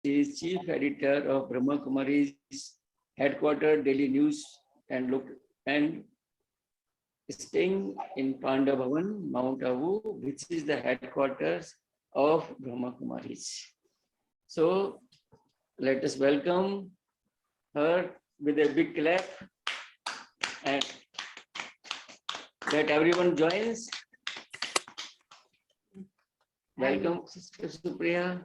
is Chief Editor of Brahma Kumaris headquartered daily news and staying in Pandav, Mount Abu, which is the headquarters of Brahma Kumaris. So let us welcome her with a big clap and that everyone joins. Welcome, Sister Supriya.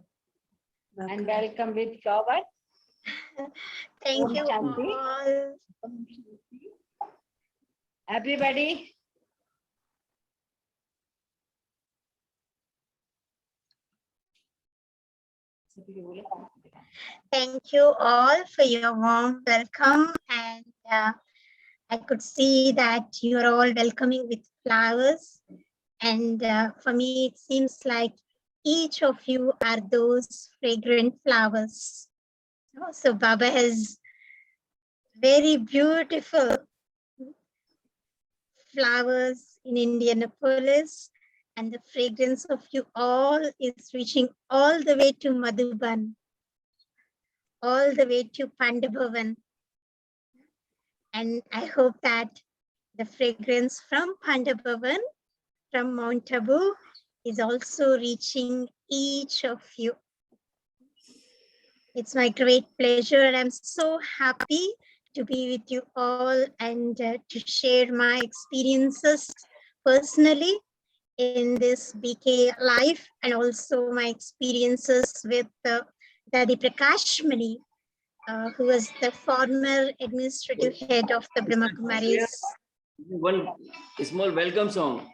And welcome with flower. Thank you all. Everybody. Thank you all for your warm welcome, and I could see that you are all welcoming with flowers, and for me it seems like each of you are those fragrant flowers. So Baba has very beautiful flowers in Indianapolis, and the fragrance of you all is reaching all the way to Madhuban, all the way to Pandav. And I hope that the fragrance from Pandav, from Mount Abu, is also reaching each of you. It's my great pleasure, and I'm so happy to be with you all and to share my experiences personally in this BK life, and also my experiences with Dadi Prakashmani, who was the former administrative head of the Brahma Kumaris. One small welcome song.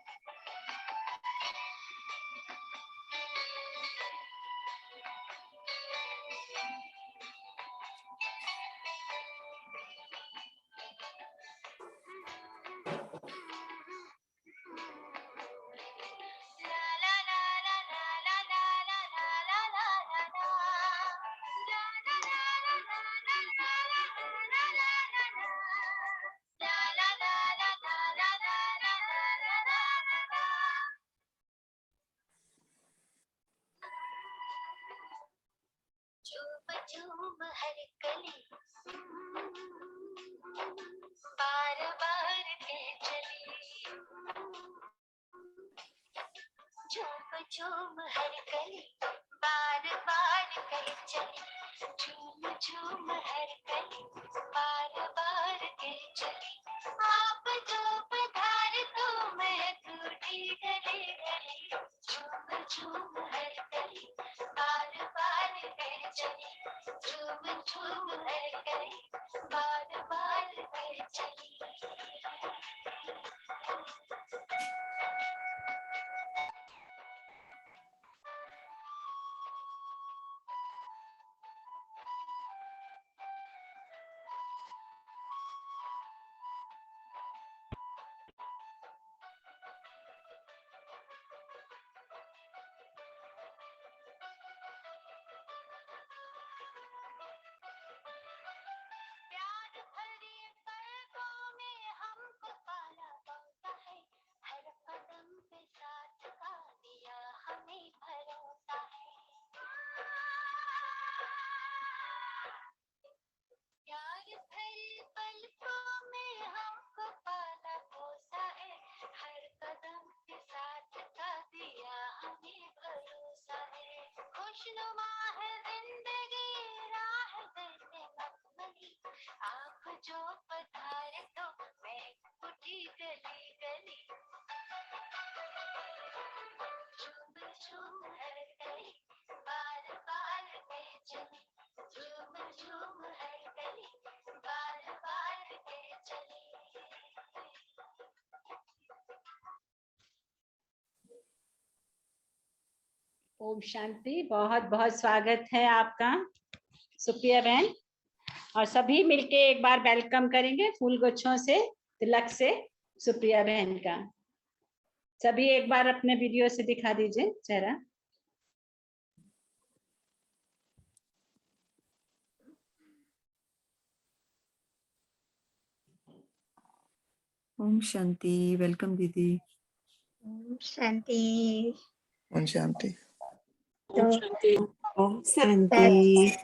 Om Shanti. बहुत बहुत स्वागत है आपका सुप्रिया बहन, और सभी मिलके एक बार वेलकम करेंगे फूल गुच्छों से, तिलक से सुप्रिया बहन का। सभी एक बार अपने वीडियो से दिखा दीजिए चेहरा। ओम शांति। वेलकम दीदी। Om Shanti. Om Shanti. So, Om Shanti.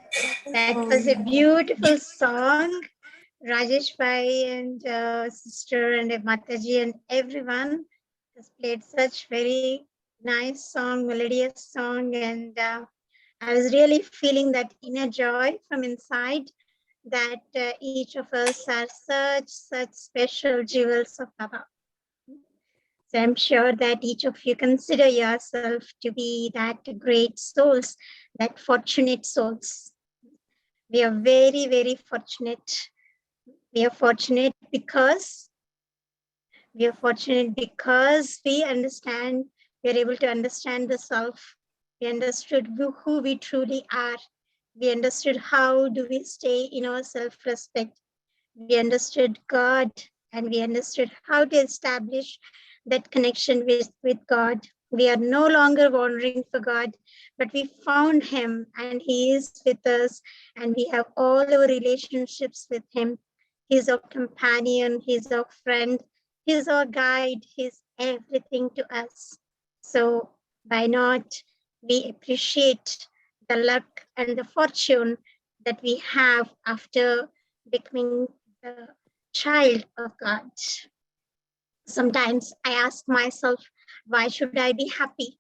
That was a beautiful song. Rajesh Bhai and sister and Mataji and everyone has played such very nice song, melodious song, and I was really feeling that inner joy from inside that each of us are such special jewels of Baba. So I'm sure that each of you consider yourself to be that great souls, that fortunate souls. We are very fortunate. We are fortunate because we understand, we are able to understand the self. We understood who we truly are. We understood how do we stay in our self-respect. We understood God, and we understood how to establish that connection with God. We are no longer wandering for God, but we found him and he is with us, and we have all our relationships with him. He's our companion, he's our friend, he's our guide, he's everything to us. So why not we appreciate the luck and the fortune that we have after becoming the child of God. Sometimes I ask myself, why should I be happy?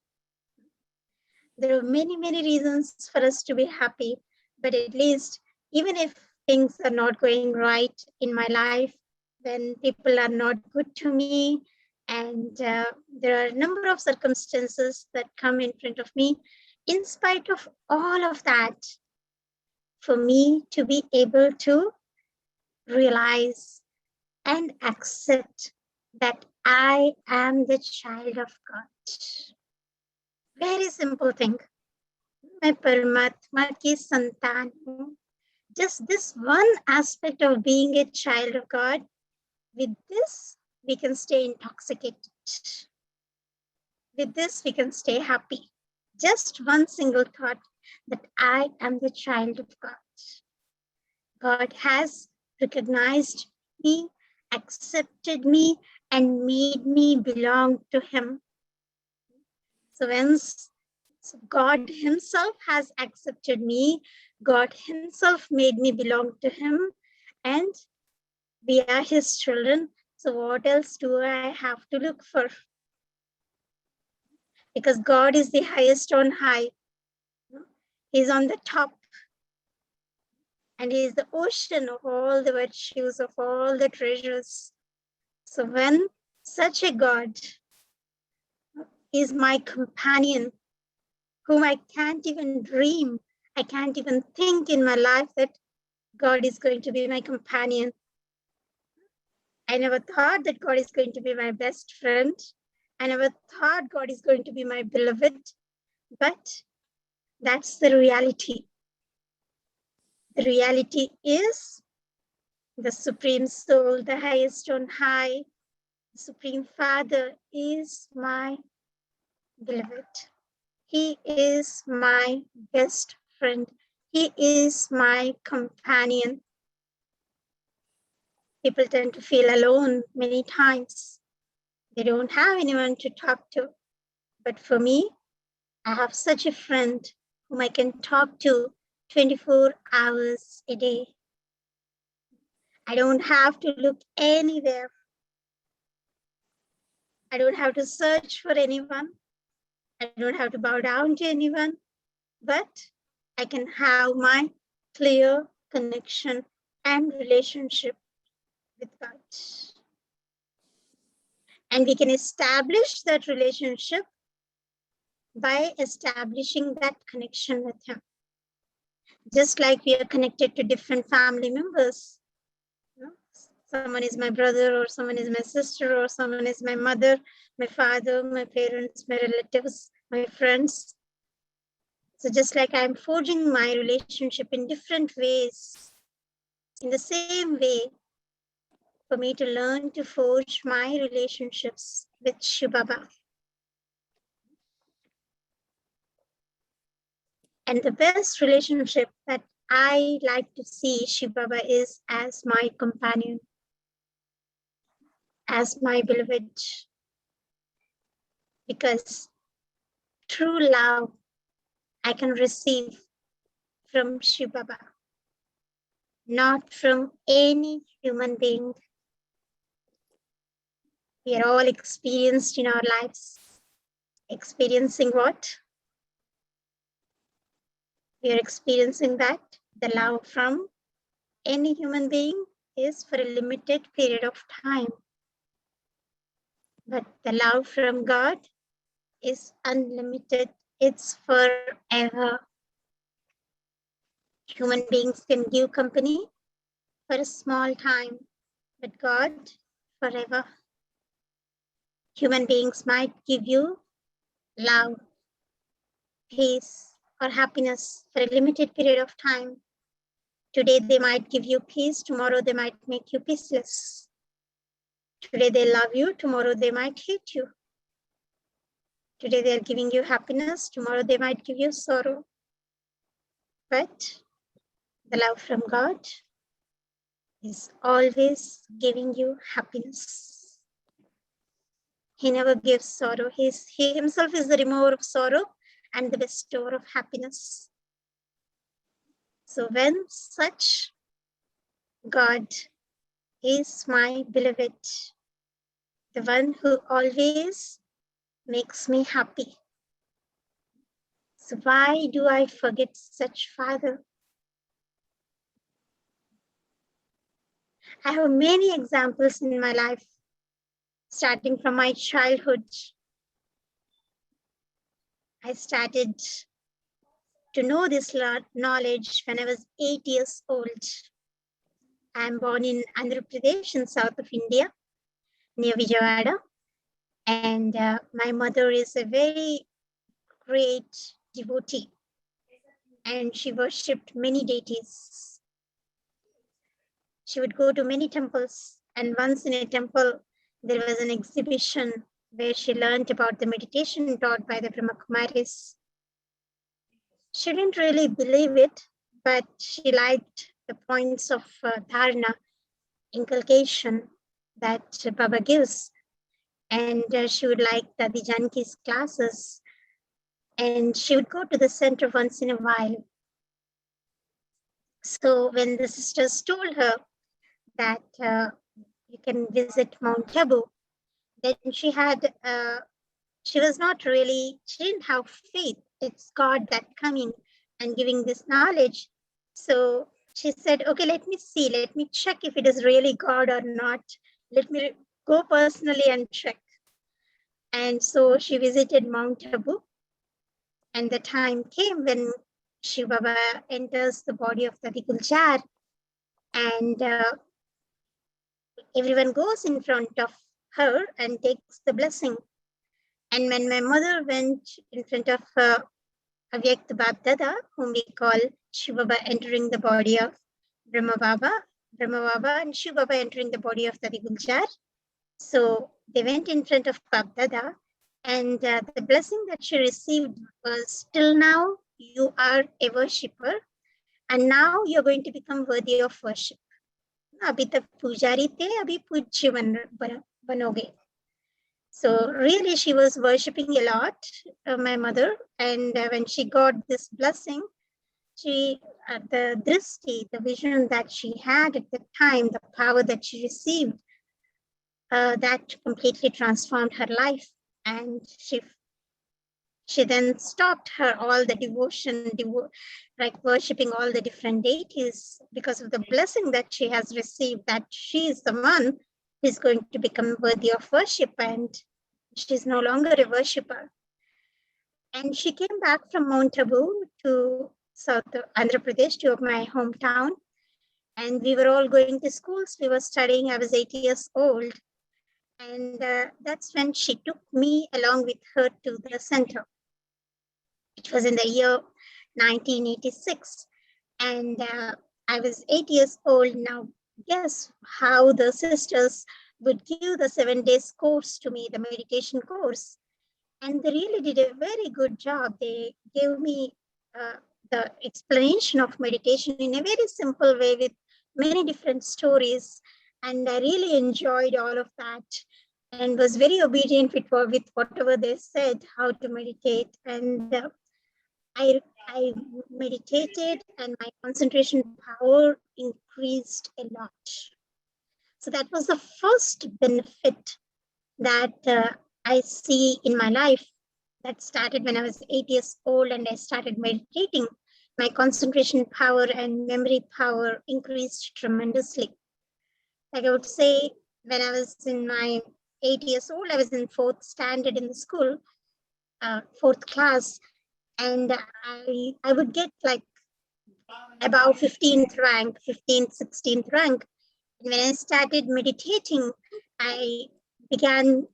There are many reasons for us to be happy, but at least even if things are not going right in my life, when people are not good to me, and there are a number of circumstances that come in front of me, in spite of all of that, for me to be able to realize and accept that I am the child of God. Very simple thing. मैं परमात्मा की संतान हूँ. Just this one aspect of being a child of God, with this we can stay intoxicated. With this we can stay happy. Just one single thought that I am the child of God. God has recognized me, accepted me, and made me belong to him. So when God himself has accepted me, God himself made me belong to him, and we are his children. So what else do I have to look for? Because God is the highest on high. He's on the top. And he is the ocean of all the virtues, of all the treasures. So when such a God is my companion, whom I can't even dream, I can't even think in my life that God is going to be my companion. I never thought that God is going to be my best friend. I never thought God is going to be my beloved, but that's the reality. The reality is the Supreme Soul, the highest on high, the Supreme Father is my beloved. He is my best friend. He is my companion. People tend to feel alone many times. They don't have anyone to talk to. But for me, I have such a friend whom I can talk to 24 hours a day. I don't have to look anywhere. I don't have to search for anyone. I don't have to bow down to anyone, but I can have my clear connection and relationship with God. And we can establish that relationship by establishing that connection with him. Just like we are connected to different family members. Someone is my brother, or someone is my sister, or someone is my mother, my father, my parents, my relatives, my friends. So just like I'm forging my relationship in different ways, in the same way, for me to learn to forge my relationships with Shiv Baba. And the best relationship that I like to see Shiv Baba is as my companion, as my beloved. Because true love I can receive from Shiv Baba, not from any human being. We are all experienced in our lives. Experiencing what? We are experiencing that the love from any human being is for a limited period of time. But the love from God is unlimited. It's forever. Human beings can give company for a small time, but God forever. Human beings might give you love, peace, or happiness for a limited period of time. Today they might give you peace, tomorrow they might make you peaceless. Today they love you, tomorrow they might hate you. Today they are giving you happiness, tomorrow they might give you sorrow. But the love from God is always giving you happiness. He never gives sorrow. He himself is the remover of sorrow and the bestower of happiness. So when such God is my beloved, the one who always makes me happy. So why do I forget such Father? I have many examples in my life, starting from my childhood. I started to know this knowledge when I was 8 years old. I am born in Andhra Pradesh in south of India, near Vijayawada. And my mother is a very great devotee, and she worshipped many deities. She would go to many temples, and once in a temple, there was an exhibition where she learned about the meditation taught by the Brahma Kumaris. She didn't really believe it, but she liked the points of dharana, inculcation that Baba gives. And she would like Dadi Janki's classes. And she would go to the center once in a while. So when the sisters told her that you can visit Mount Abu, then she was not really, she didn't have faith. It's God that coming and giving this knowledge. So she said, okay, let me see, let me check if it is really God or not. Let me go personally and check. And so she visited Mount Abu. And the time came when Shiv Baba enters the body of Dadi Guljar, and everyone goes in front of her and takes the blessing. And when my mother went in front of Avyakt Bab Dada, whom we call Shiv Baba entering the body of Brahma Baba and Shiv Baba entering the body of Dadi Guljar. So they went in front of Bab Dada, and the blessing that she received was, till now you are a worshipper, and now you're going to become worthy of worship. Abhi tak pujari the, abhi pujya banoge. So really she was worshipping a lot, my mother, and when she got this blessing, she, the drishti, the vision that she had at the time, the power that she received, that completely transformed her life. And she then stopped her all the devotion, like worshipping all the different deities, because of the blessing that she has received, that she is the one who is going to become worthy of worship, and she's no longer a worshipper. And she came back from Mount Abu to South Andhra Pradesh, to my hometown. And we were all going to schools. We were studying. I was 8 years old. And that's when she took me along with her to the center. It was in the year 1986. And I was 8 years old now. Guess how the sisters would give the 7 days course to me, the meditation course. And they really did a very good job. They gave me the explanation of meditation in a very simple way with many different stories. And I really enjoyed all of that and was very obedient with whatever they said, how to meditate. And I I meditated and my concentration power increased a lot. So that was the first benefit that I see in my life. That started when I was 8 years old and I started meditating. My concentration power and memory power increased tremendously. Like I would say, when I was in my 8 years old, I was in 4th standard in the school, 4th class, and I would get like about 15th rank, 15th, 16th rank. When I started meditating, I began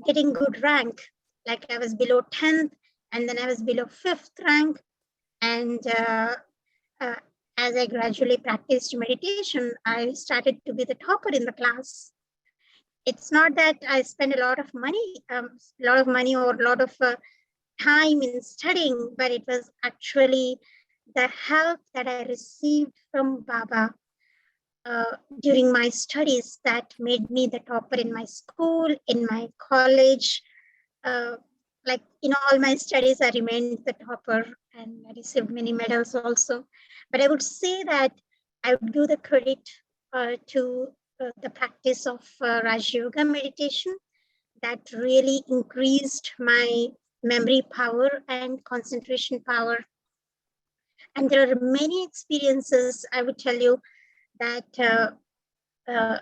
getting good rank. Like I was below 10th, and then I was below 5th rank. And uh, as I gradually practiced meditation, I started to be the topper in the class. It's not that I spent a lot of money or a lot of time in studying, but it was actually the help that I received from Baba during my studies that made me the topper in my school, in my college. Like in all my studies, I remained the topper and I received many medals also. But I would say that I would give the credit to the practice of Raj Yoga meditation that really increased my memory power and concentration power. And there are many experiences I would tell you that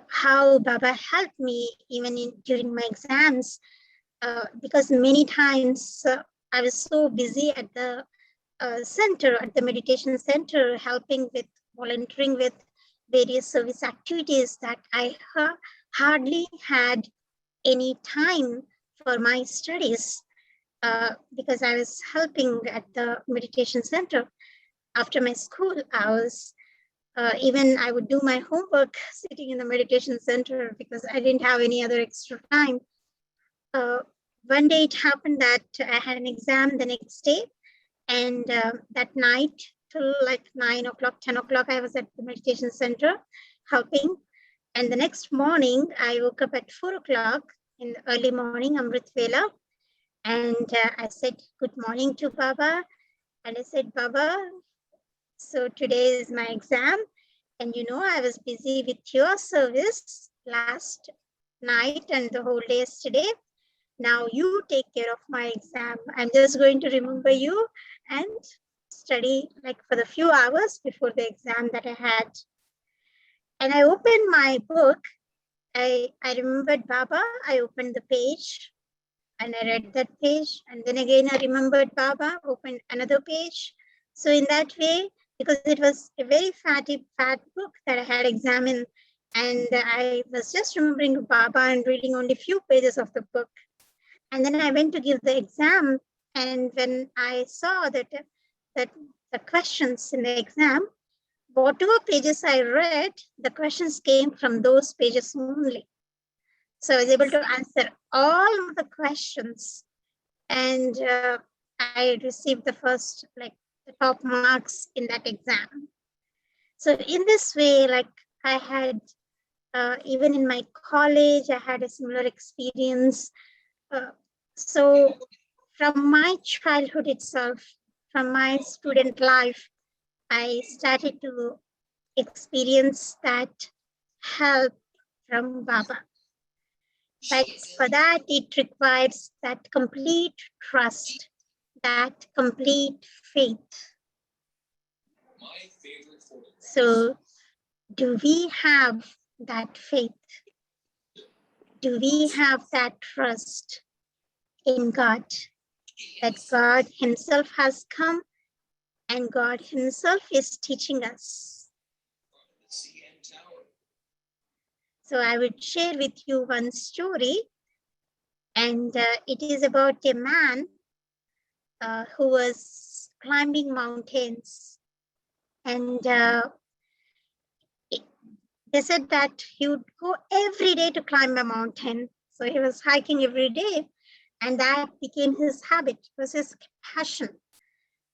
how Baba helped me even during my exams, because many times I was so busy at the center, at the meditation center, helping with volunteering with various service activities that I hardly had any time for my studies because I was helping at the meditation center. After my school hours, even I would do my homework sitting in the meditation center because I didn't have any other extra time. One day it happened that I had an exam the next day, and that night till like 9 o'clock, 10 o'clock, I was at the meditation center helping. And the next morning, I woke up at 4 o'clock in the early morning, Amrit Vela, and I said good morning to Baba. And I said, Baba, so today is my exam. And you know, I was busy with your service last night and the whole day yesterday. Now you take care of my exam. I'm just going to remember you and study like for the few hours before the exam that I had. And I opened my book. I remembered Baba. I opened the page and I read that page. And then again, I remembered Baba, opened another page. So in that way, because it was a very fat book that I had examined, and I was just remembering Baba and reading only a few pages of the book. And then I went to give the exam. And when I saw that the questions in the exam, whatever pages I read, the questions came from those pages only. So I was able to answer all of the questions. And I received the first, like the top marks in that exam. So in this way, like I had, even in my college, I had a similar experience. So from my childhood itself, from my student life, I started to experience that help from Baba. But for that, it requires that complete trust, that complete faith. So do we have that faith? Do we have that trust in God? That God himself has come and God himself is teaching us. So I would share with you one story, and it is about a man who was climbing mountains, and they said that he would go every day to climb a mountain. So he was hiking every day, and that became his habit. It was his passion.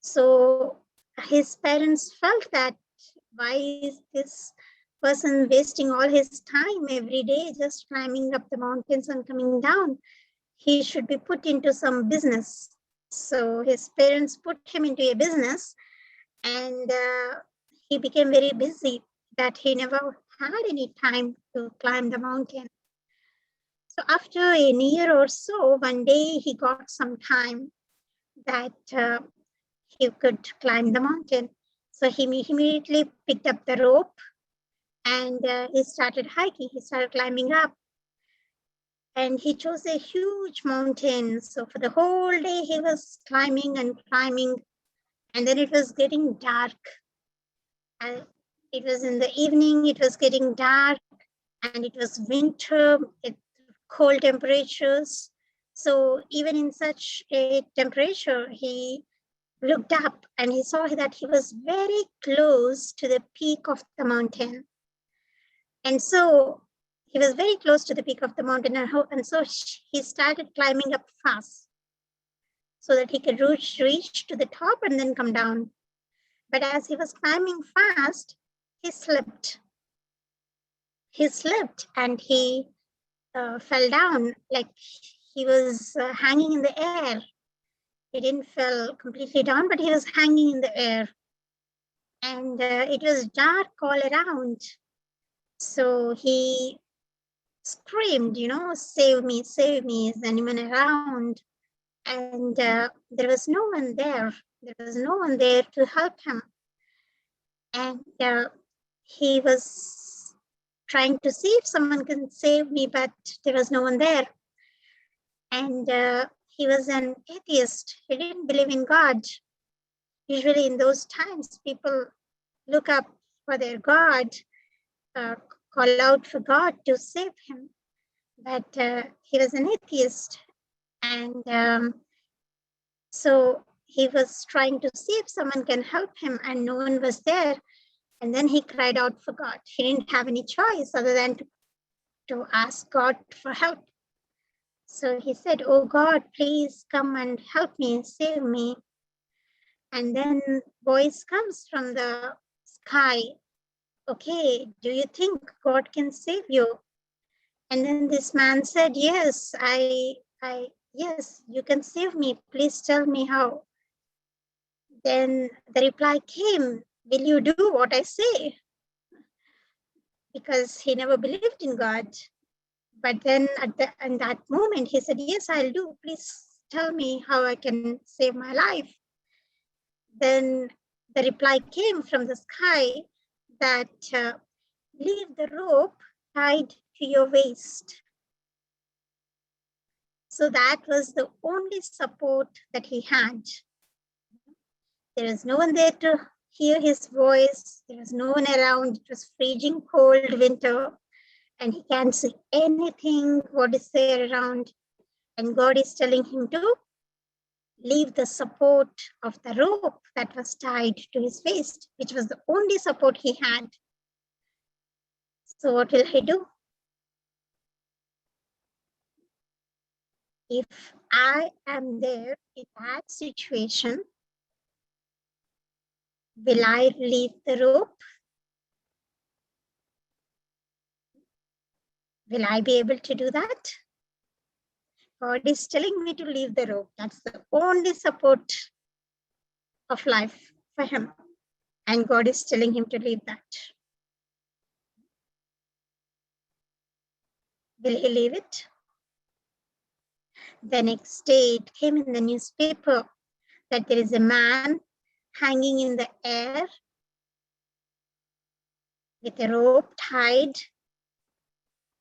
So his parents felt that why is this person wasting all his time every day just climbing up the mountains and coming down? He should be put into some business. So his parents put him into a business, and he became very busy that he never had any time to climb the mountain. So after a year or so, one day he got some time that he could climb the mountain. So he immediately picked up the rope and he started hiking. He started climbing up. And he chose a huge mountain. So for the whole day, he was climbing and climbing. And then it was getting dark. And it was in the evening, it was getting dark, and it was winter, cold temperatures. So even in such a temperature, he looked up and he saw that he was very close to the peak of the mountain. And so he was very close to the peak of the mountain, and so he started climbing up fast so that he could reach to the top and then come down. But as he was climbing fast, he slipped. He slipped and he fell down, like he was hanging in the air. He didn't fall completely down, but he was hanging in the air. And it was dark all around. So he screamed, save me, is anyone around? And there was no one there. There was no one there to help him. And he was trying to see if someone can save me, but there was no one there. And he was an atheist. He didn't believe in God. Usually in those times, people look up for their God, call out for God to save him. But he was an atheist. And so he was trying to see if someone can help him, and no one was there. And then he cried out for God. He didn't have any choice other than to ask God for help. So he said, oh God, please come and help me, save me. And then voice comes from the sky. Okay, do you think God can save you? And then this man said, yes, yes, you can save me. Please tell me how. Then the reply came, will you do what I say? Because he never believed in God. But then in that moment, he said, yes, I'll do. Please tell me how I can save my life. Then the reply came from the sky that leave the rope tied to your waist. So that was the only support that he had. There was no one there to hear his voice. There was no one around. It was freezing cold winter, and he can't see anything what is there around. And God is telling him to leave the support of the rope that was tied to his waist, which was the only support he had. So what will he do? If I am there in that situation, will I leave the rope? Will I be able to do that? God is telling me to leave the rope. That's the only support of life for him. And God is telling him to leave that. Will he leave it? The next day it came in the newspaper that there is a man hanging in the air with a rope tied.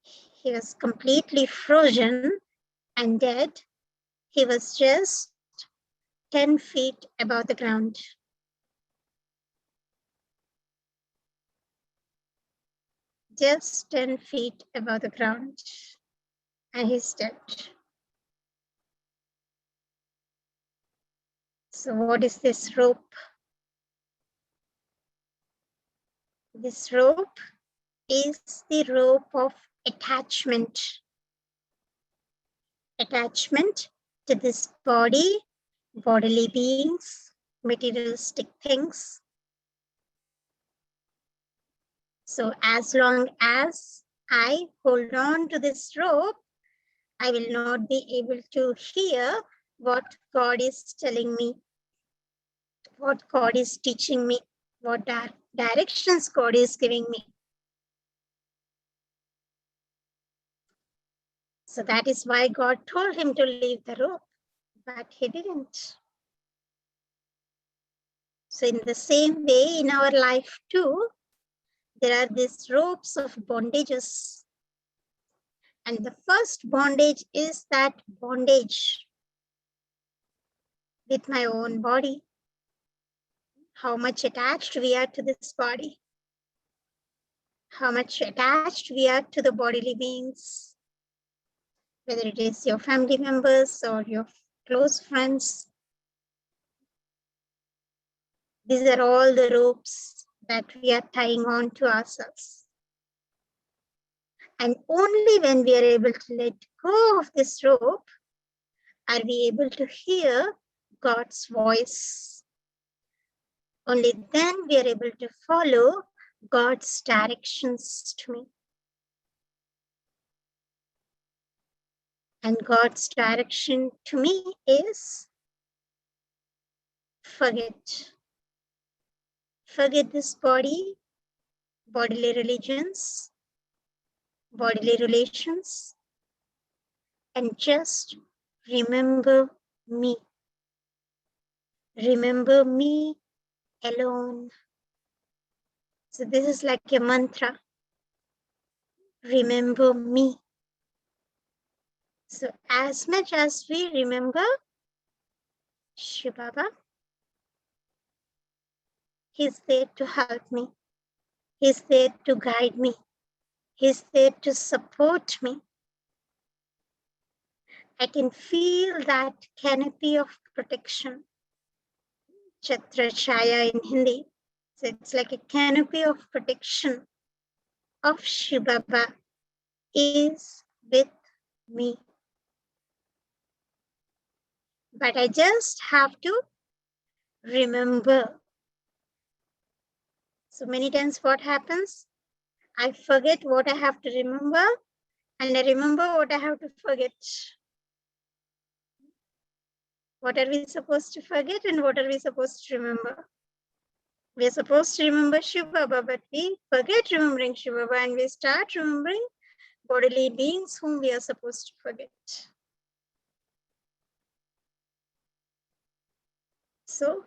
He was completely frozen and dead. He was just 10 feet above the ground. Just 10 feet above the ground. And he's dead. So what is this rope? This rope is the rope of attachment. Attachment to this body, bodily beings, materialistic things. So as long as I hold on to this rope, I will not be able to hear what God is telling me, what God is teaching me, what directions God is giving me. So that is why God told him to leave the rope, but he didn't. So in the same way, in our life too, there are these ropes of bondages. And the first bondage is that bondage with my own body. How much attached we are to this body. How much attached we are to the bodily beings. Whether it is your family members or your close friends. These are all the ropes that we are tying on to ourselves. And only when we are able to let go of this rope are we able to hear God's voice. Only then we are able to follow God's directions to me. And God's direction to me is forget. Forget this body, bodily religions, bodily relations, and just remember me. Remember me alone. So this is like a mantra. Remember me. So as much as we remember Shiv Baba, he's there to help me. He's there to guide me. He's there to support me. I can feel that canopy of protection. Chhatra Chaya in Hindi. So it's like a canopy of protection of Shiv Baba is with me. But I just have to remember. So many times what happens? I forget what I have to remember and I remember what I have to forget. What are we supposed to forget and what are we supposed to remember? We are supposed to remember Shiv Baba, but we forget remembering Shiv Baba and we start remembering bodily beings whom we are supposed to forget. So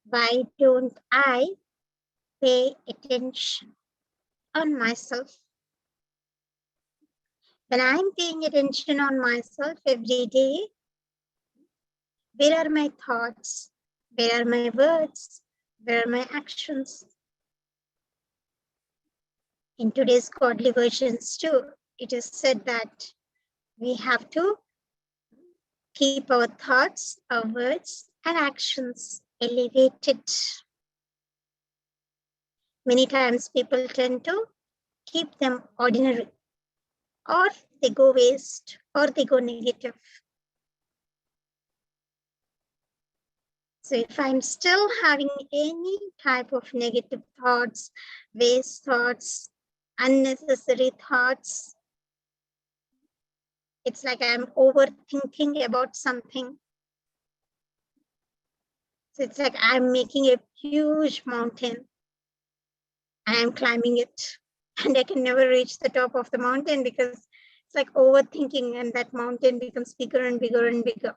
why don't I pay attention on myself? When I'm paying attention on myself every day, where are my thoughts? Where are my words? Where are my actions? In today's godly versions too, it is said that we have to keep our thoughts, our words, and actions elevated. Many times people tend to keep them ordinary, or they go waste, or they go negative. So if I'm still having any type of negative thoughts, waste thoughts, unnecessary thoughts, it's like I'm overthinking about something. So it's like I'm making a huge mountain. I am climbing it and I can never reach the top of the mountain because it's like overthinking and that mountain becomes bigger and bigger and bigger.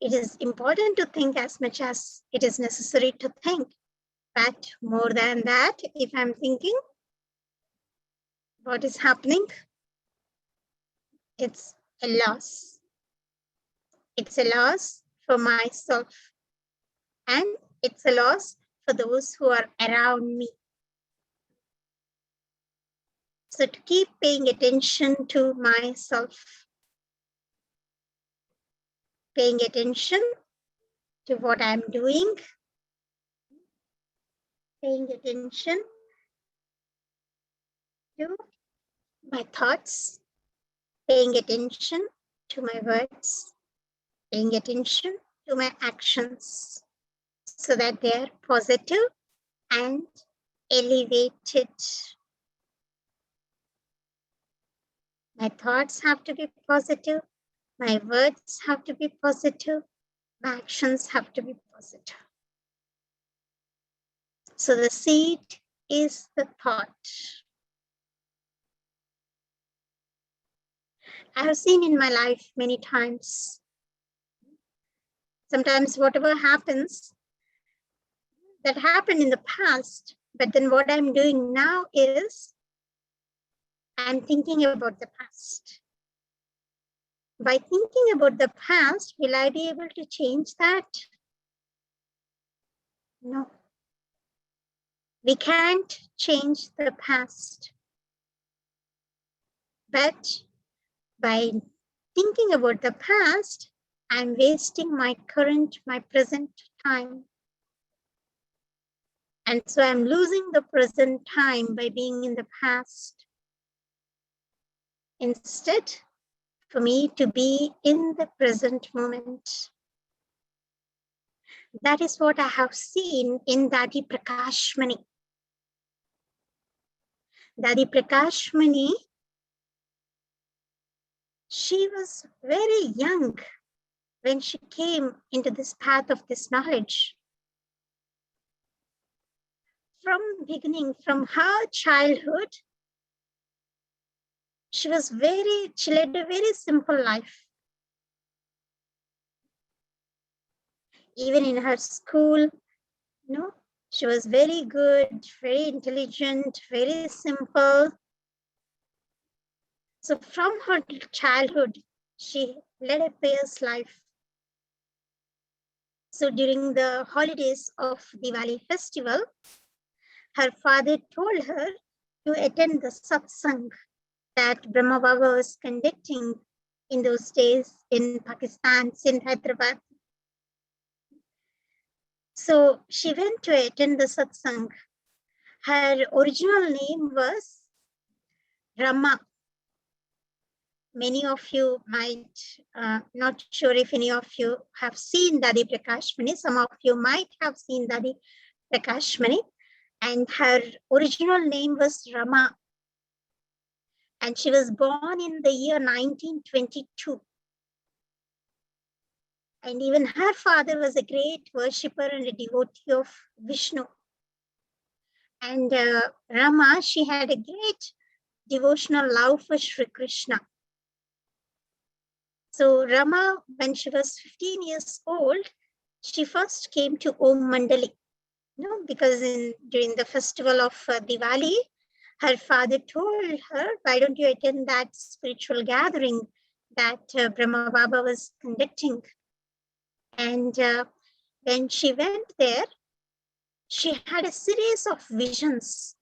It is important to think as much as it is necessary to think. But more than that, if I'm thinking, what is happening? It's a loss. It's a loss for myself. And it's a loss for those who are around me. So to keep paying attention to myself, paying attention to what I'm doing, paying attention to my thoughts, paying attention to my words, paying attention to my actions so that they are positive and elevated. My thoughts have to be positive. My words have to be positive. My actions have to be positive. So the seed is the thought. I have seen in my life many times. Sometimes whatever happens, that happened in the past, but then what I'm doing now is I'm thinking about the past. By thinking about the past, will I be able to change that? No. We can't change the past. But by thinking about the past, I'm wasting my present time. And so I'm losing the present time by being in the past. Instead, for me to be in the present moment. That is what I have seen in Dadi Prakashmani. Dadi Prakashmani, she was very young when she came into this path of this knowledge. From beginning, from her childhood, she led a very simple life. Even in her school, she was very good, very intelligent, very simple. So from her childhood, she led a pious life. So during the holidays of Diwali festival, her father told her to attend the satsang that Brahma Baba was conducting in those days in Pakistan, in Hyderabad. So she went to attend the satsang. Her original name was Rama. Many of you might, not sure if any of you have seen Dadi Prakashmani. Some of you might have seen Dadi Prakashmani. And her original name was Rama. And she was born in the year 1922. And even her father was a great worshipper and a devotee of Vishnu. And Rama, she had a great devotional love for Sri Krishna. So Rama, when she was 15 years old, she first came to Om Mandali, because during the festival of Diwali, her father told her, why don't you attend that spiritual gathering that Brahma Baba was conducting? And when she went there, she had a series of visions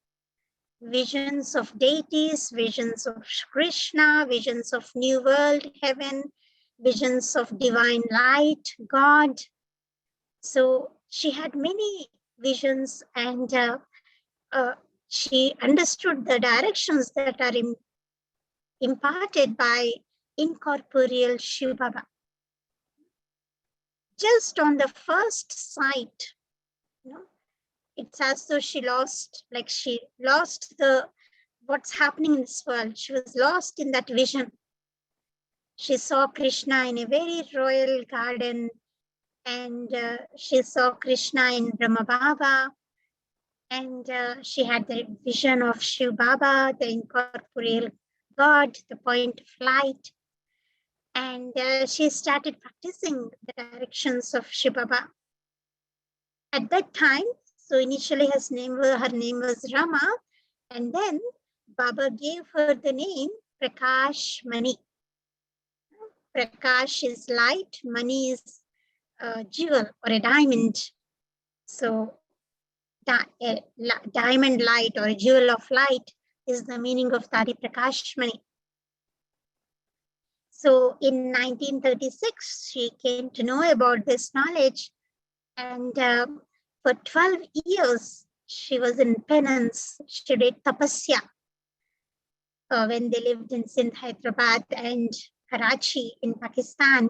of deities, visions of Krishna, visions of new world, heaven, visions of divine light, God. So she had many visions, and she understood the directions that are imparted by incorporeal Shiva Baba. Just on the first sight, it's as though she lost what's happening in this world. She was lost in that vision. She saw Krishna in a very royal garden, and she saw Krishna in Brahma Baba, and she had the vision of Shiv Baba, the incorporeal God, the point of light. And she started practicing the directions of Shiv Baba. At that time, so initially her name was Rama, and then Baba gave her the name Prakashmani. Prakash is light, Mani is a jewel or a diamond. So diamond light or a jewel of light is the meaning of Dadi Prakashmani. So in 1936, she came to know about this knowledge, and for 12 years, she was in penance. She did tapasya when they lived in Sindh, Hyderabad, and Karachi in Pakistan.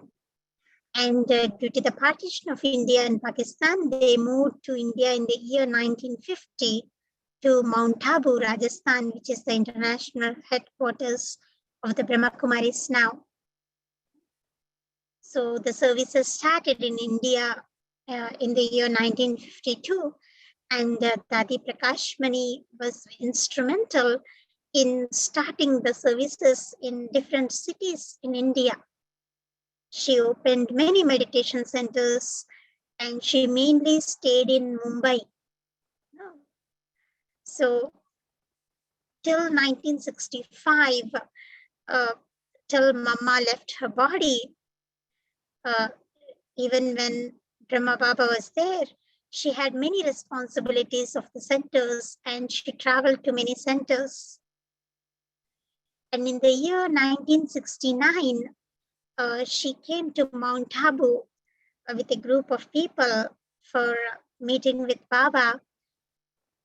And due to the partition of India and Pakistan, they moved to India in the year 1950 to Mount Abu, Rajasthan, which is the international headquarters of the Brahma Kumaris now. So the services started in India in the year 1952, and Dadi Prakashmani was instrumental in starting the services in different cities in India. She opened many meditation centers, and she mainly stayed in Mumbai. So till 1965, till Mama left her body, even when Brahma Baba was there, she had many responsibilities of the centers, and she traveled to many centers. And in the year 1969, she came to Mount Abu with a group of people for meeting with Baba.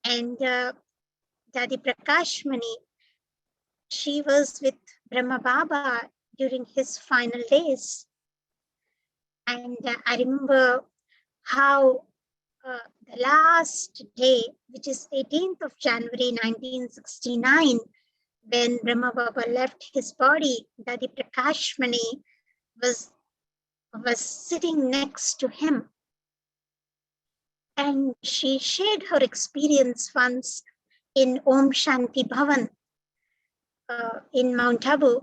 And Dadi Prakashmani, she was with Brahma Baba during his final days. And I remember how the last day, which is 18th of January 1969, when Brahma Baba left his body, Dadi Prakashmani was sitting next to him. And she shared her experience once in Om Shanti Bhavan in Mount Abu.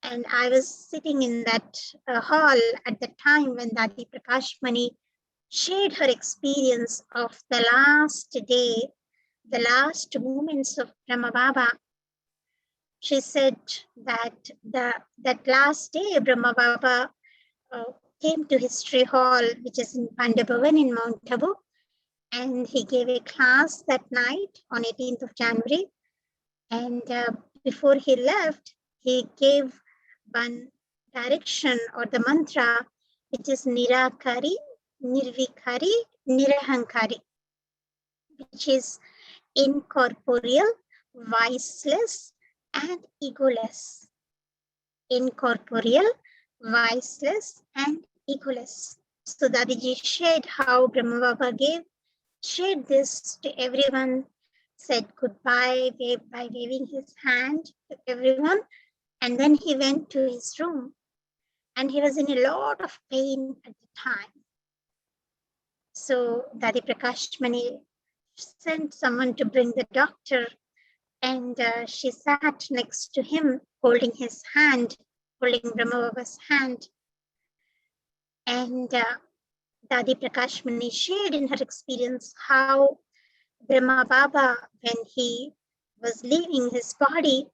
And I was sitting in that hall at the time when Dadi Prakashmani shared her experience of the last day, the last moments of Brahma Baba. She said that that last day Brahma Baba came to History Hall, which is in Pandav in Mount Abu, and he gave a class that night on 18th of January. And before he left, he gave one direction or the mantra, which is Nirakari, Nirvikari, Nirahankari, which is incorporeal, viceless, and egoless. Incorporeal, viceless, and egoless. So Dadiji shared how Brahma Baba shared this to everyone, said goodbye by waving his hand to everyone, and then he went to his room. And he was in a lot of pain at the time. So Dadi Prakashmani sent someone to bring the doctor, and she sat next to him, holding his hand, holding Brahma Baba's hand. And Dadi Prakashmani shared in her experience how Brahma Baba, when he was leaving his body,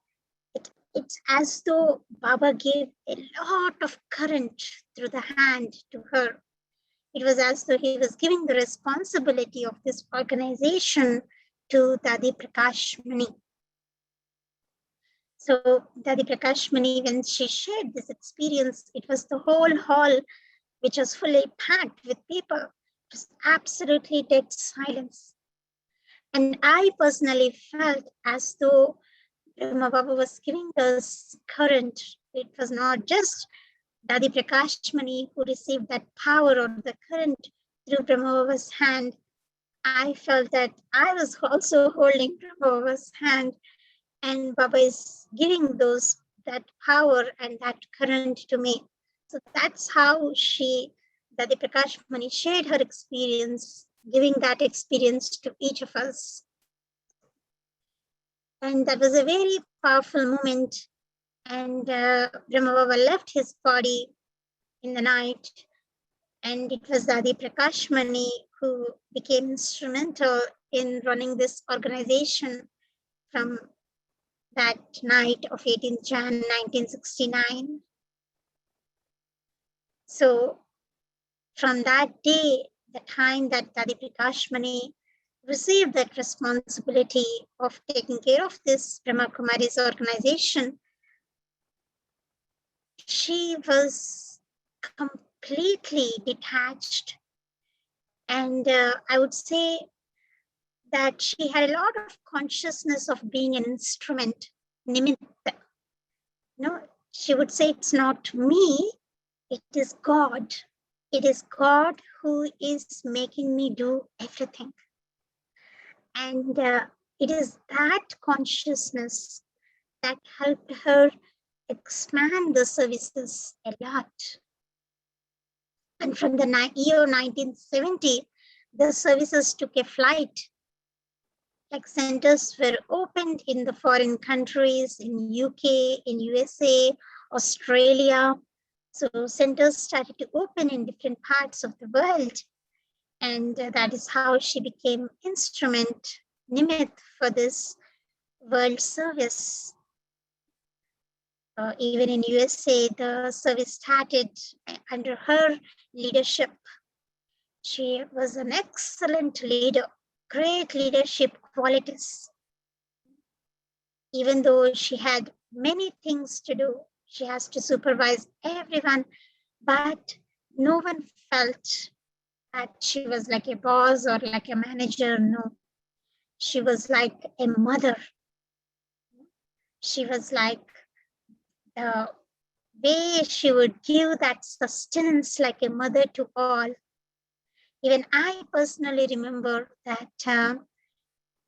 it's as though Baba gave a lot of current through the hand to her. It was as though he was giving the responsibility of this organization to Dadi Prakashmani. So Dadi Prakashmani, when she shared this experience, it was the whole hall which was fully packed with people. It was absolutely dead silence. And I personally felt as though Brahma Baba was giving us current. It was not just Dadi Prakashmani who received that power or the current through Brahma Baba's hand. I felt that I was also holding Brahma Baba's hand, and Baba is giving that power and that current to me. So that's how Dadi Prakashmani shared her experience, giving that experience to each of us. And that was a very powerful moment. And Brahma Baba left his body in the night. And it was Dadi Prakashmani who became instrumental in running this organization from that night of 18th Jan 1969. So from that day, the time that Dadi Prakashmani received that responsibility of taking care of this Brahma Kumaris organization, she was completely detached. And I would say that she had a lot of consciousness of being an instrument, nimitta. No, she would say, it's not me, it is God. It is God who is making me do everything. And it is that consciousness that helped her expand the services a lot. And from the year 1970, the services took a flight. Like centers were opened in the foreign countries, in UK, in USA, Australia. So centers started to open in different parts of the world. And that is how she became instrument, nimit for this world service. Even in USA, the service started under her leadership. She was an excellent leader, great leadership qualities. Even though she had many things to do, she has to supervise everyone, but no one felt that she was like a boss or like a manager. No, she was like a mother. She was like the way she would give that sustenance like a mother to all. Even I personally remember that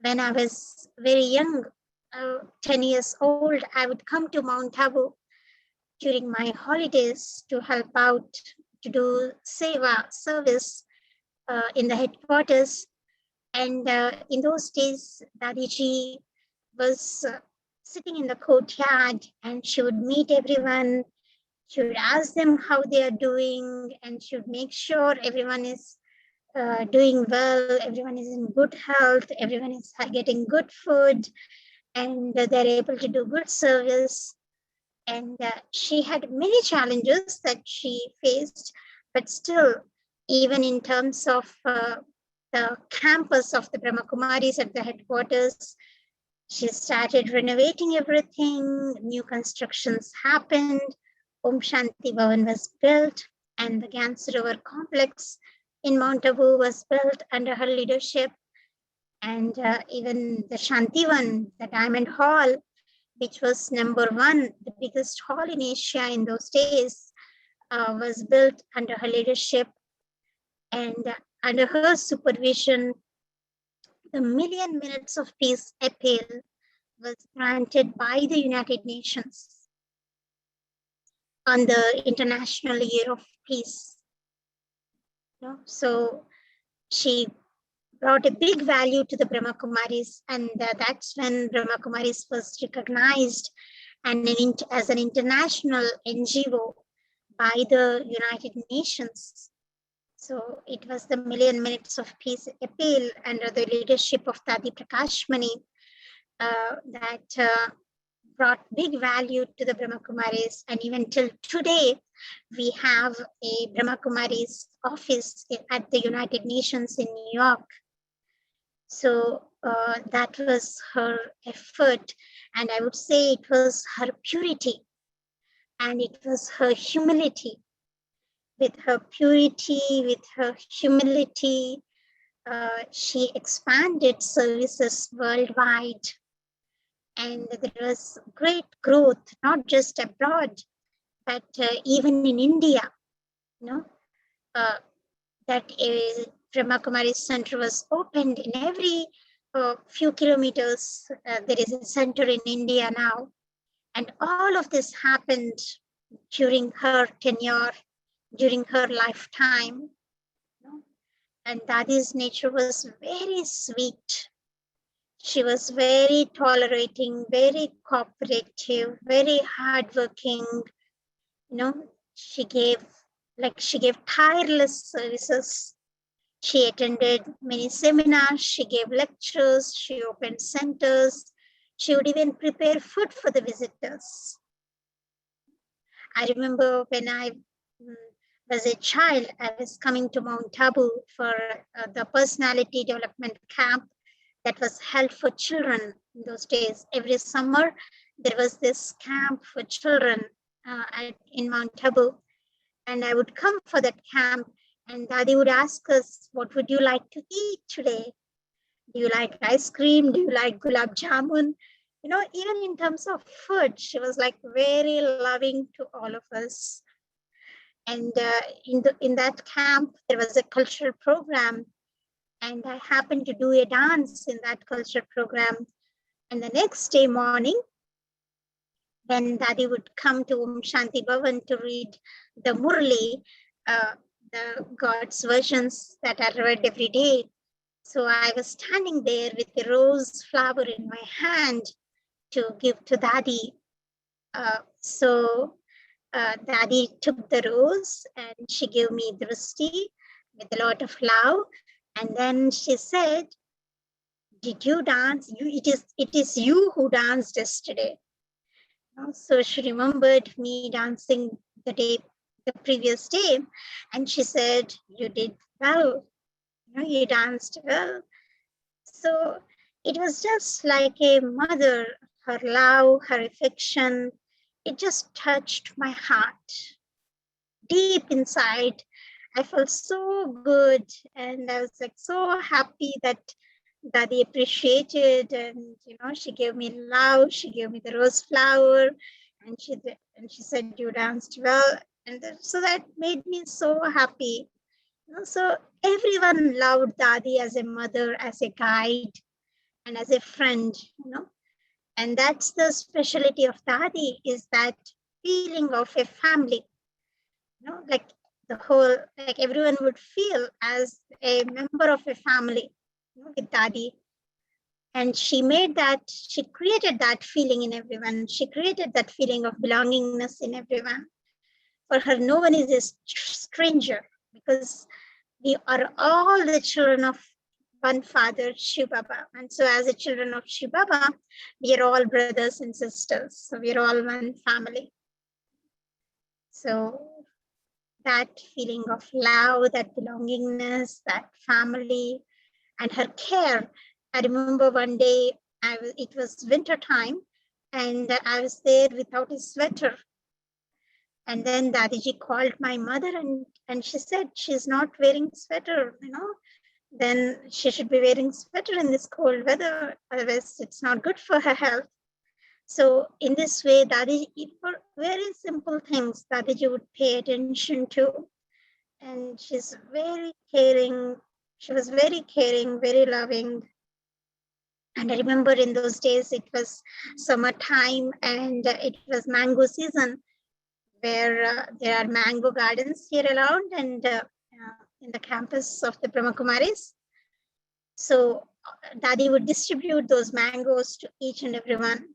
when I was very young, 10 years old, I would come to Mount Abu during my holidays to help out, to do seva, service in the headquarters. And in those days, Dadiji was sitting in the courtyard and she would meet everyone. She would ask them how they are doing and she would make sure everyone is doing well, everyone is in good health, everyone is getting good food, and they're able to do good service. And she had many challenges that she faced, but still, even in terms of the campus of the Brahma Kumaris at the headquarters, she started renovating everything, new constructions happened, Om Shanti Bhawan was built, and the Gans River complex in Mount Abu was built under her leadership. And even the Shantivan, the Diamond Hall, which was #1, the biggest hall in Asia in those days, was built under her leadership. And under her supervision, the Million Minutes of Peace appeal was granted by the United Nations on the International Year of Peace. So she brought a big value to the Brahma Kumaris, and that's when Brahma Kumaris was recognized and as an international NGO by the United Nations. So it was the Million Minutes of Peace appeal under the leadership of Dadi Prakashmani that brought big value to the Brahma Kumaris. And even till today, we have a Brahma Kumaris office at the United Nations in New York. So that was her effort. And I would say it was her purity and it was her humility. With her purity, with her humility, she expanded services worldwide. And there was great growth, not just abroad, but even in India, that a Brahma Kumaris Center was opened in every few kilometers. There is a center in India now. And all of this happened during her tenure, during her lifetime. And Dadi's nature was very sweet. She was very tolerating, very cooperative, very hardworking. She gave tireless services. She attended many seminars, she gave lectures, she opened centers. She would even prepare food for the visitors. I remember when I was a child, I was coming to Mount Abu for the personality development camp that was held for children in those days. Every summer, there was this camp for children in Mount Abu. And I would come for that camp and Dadi would ask us, what would you like to eat today? Do you like ice cream? Do you like gulab jamun? Even in terms of food, she was like very loving to all of us. And in that camp, there was a cultural program. And I happened to do a dance in that cultural program. And the next day morning, when Dadi would come to Shanti Bhavan to read the Murli, the God's versions that are read every day. So I was standing there with a rose flower in my hand to give to Dadi. Dadi took the rose and she gave me drusti with a lot of love. And then she said, "Did you dance? It is you who danced yesterday." So she remembered me dancing the previous day, and she said, "You did well. You danced well." So it was just like a mother, her love, her affection. It just touched my heart. Deep inside, I felt so good, and I was like so happy that Dadi appreciated, and she gave me love. She gave me the rose flower, and she said, "You danced well," and so that made me so happy. So everyone loved Dadi as a mother, as a guide, and as a friend. And that's the specialty of Dadi, is that feeling of a family. Like like everyone would feel as a member of a family with Dadi. And she created that feeling in everyone. She created that feeling of belongingness in everyone. For her, no one is a stranger, because we are all the children of one father, Shiv Baba. And so as the children of Shiv Baba, we are all brothers and sisters. So we are all one family. So that feeling of love, that belongingness, that family, and her care. I remember one day, it was winter time, and I was there without a sweater. And then Dadiji called my mother, and she said, "She's not wearing sweater, then she should be wearing sweater in this cold weather, otherwise it's not good for her health." So in this way, Dadiji, for very simple things, Dadiji would pay attention to. And she's very caring. She was very caring, very loving. And I remember in those days, it was summertime, and it was mango season, where there are mango gardens here around, and in the campus of the Brahma Kumaris. So Dadi would distribute those mangoes to each and everyone.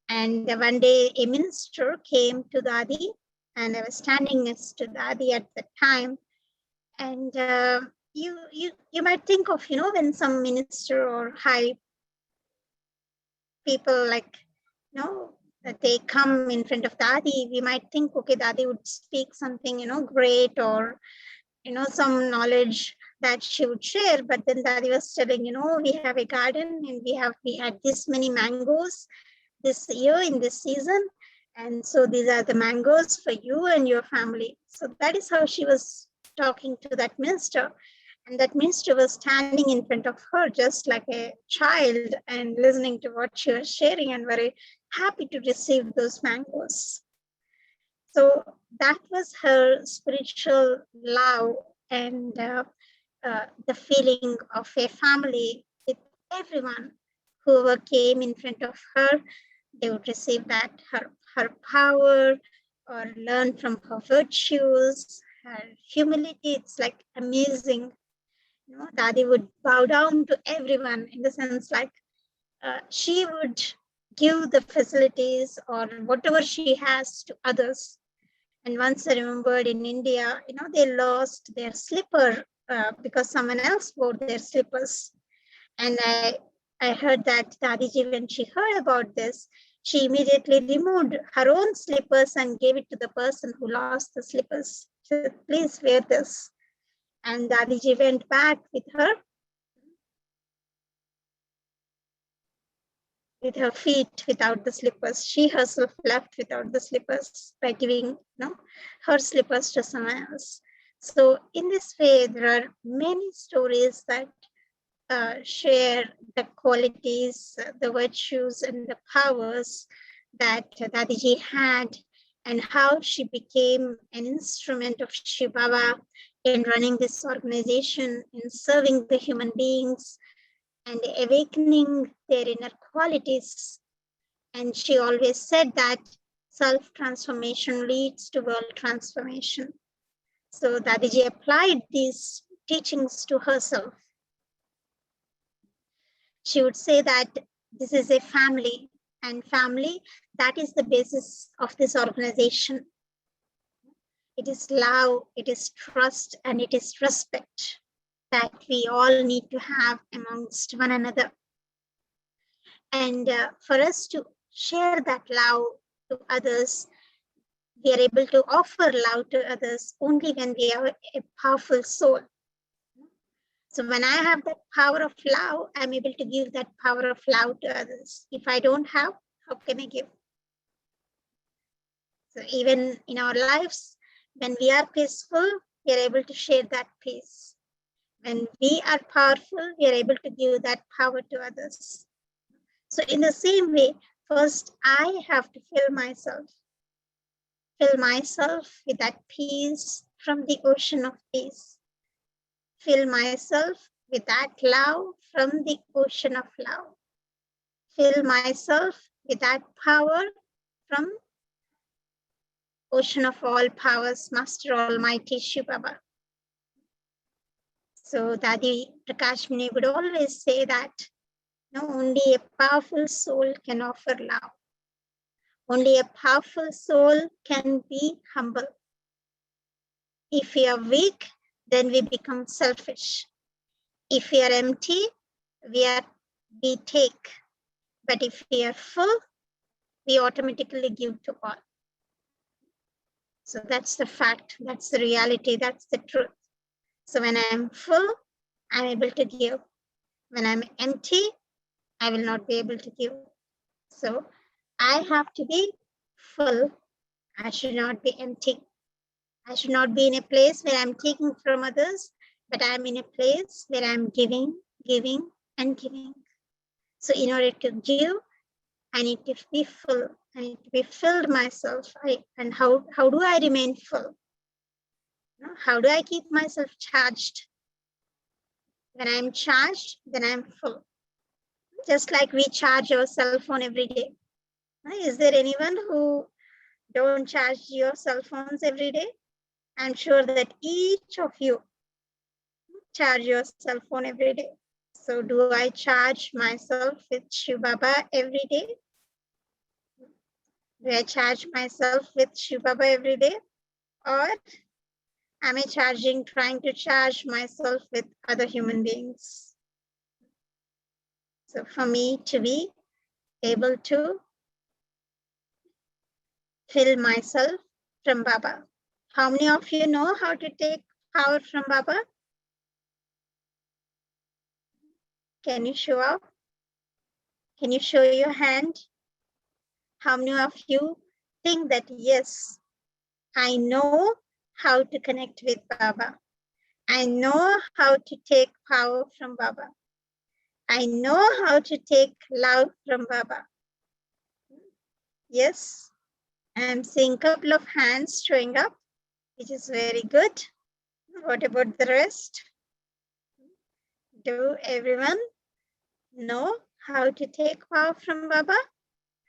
And one day a minister came to Dadi, and I was standing next to Dadi at the time. And you might think of, when some minister or high people, like, that they come in front of Dadi, we might think, okay, Dadi would speak something, great, or, some knowledge that she would share. But then Dadi was telling, we have a garden, and we had this many mangoes this year in this season. And so these are the mangoes for you and your family. So that is how she was talking to that minister. And that minister was standing in front of her just like a child and listening to what she was sharing, and very happy to receive those mangoes. So that was her spiritual love, and the feeling of a family with everyone. Whoever came in front of her, they would receive that, her power, or learn from her virtues, her humility. It's like amazing. Dadi would bow down to everyone, in the sense like she would give the facilities or whatever she has to others. And once I remembered in India, they lost their slipper because someone else wore their slippers. And I heard that Dadiji, when she heard about this, she immediately removed her own slippers and gave it to the person who lost the slippers. She said, "Please wear this." And Dadiji went back with her feet without the slippers. She herself left without the slippers by giving her slippers to someone else. So in this way, there are many stories that share the qualities, the virtues, and the powers that Dadiji had, and how she became an instrument of Shiv Baba in running this organization, in serving the human beings, and awakening their inner qualities. And she always said that self-transformation leads to world transformation. So Dadiji applied these teachings to herself. She would say that this is a family, and family, that is the basis of this organization. It is love, it is trust, and it is respect that we all need to have amongst one another. And for us to share that love to others, we are able to offer love to others only when we have a powerful soul. So when I have that power of love, I'm able to give that power of love to others. If I don't have, how can I give? So even in our lives, when we are peaceful, we are able to share that peace. When we are powerful, we are able to give that power to others. So in the same way, first I have to fill myself with that peace from the ocean of peace. Fill myself with that love from the ocean of love. Fill myself with that power from ocean of all powers, Master Almighty Shiv Baba. So Dadi Prakashmani would always say that only a powerful soul can offer love. Only a powerful soul can be humble. If we are weak, then we become selfish. If we are empty, we take. But if we are full, we automatically give to all. So that's the fact, that's the reality, that's the truth. So when I am full, I'm able to give. When I'm empty, I will not be able to give. So I have to be full. I should not be empty. I should not be in a place where I'm taking from others, but I'm in a place where I'm giving, giving, and giving. So in order to give, I need to be full. I need to be filled myself. And how do I remain full? How do I keep myself charged? When I'm charged, then I'm full. Just like we charge our cell phone every day. Is there anyone who don't charge your cell phones every day? I'm sure that each of you charge your cell phone every day. So do I charge myself with Shiv Baba every day? Do I charge myself with Shiv Baba every day? Or am I trying to charge myself with other human beings? So for me to be able to fill myself from Baba. How many of you know how to take power from Baba? Can you show up? Can you show your hand? How many of you think that, yes, I know how to connect with Baba. I know how to take power from Baba. I know how to take love from Baba. Yes, I'm seeing a couple of hands showing up, which is very good. What about the rest? Do everyone know how to take power from Baba?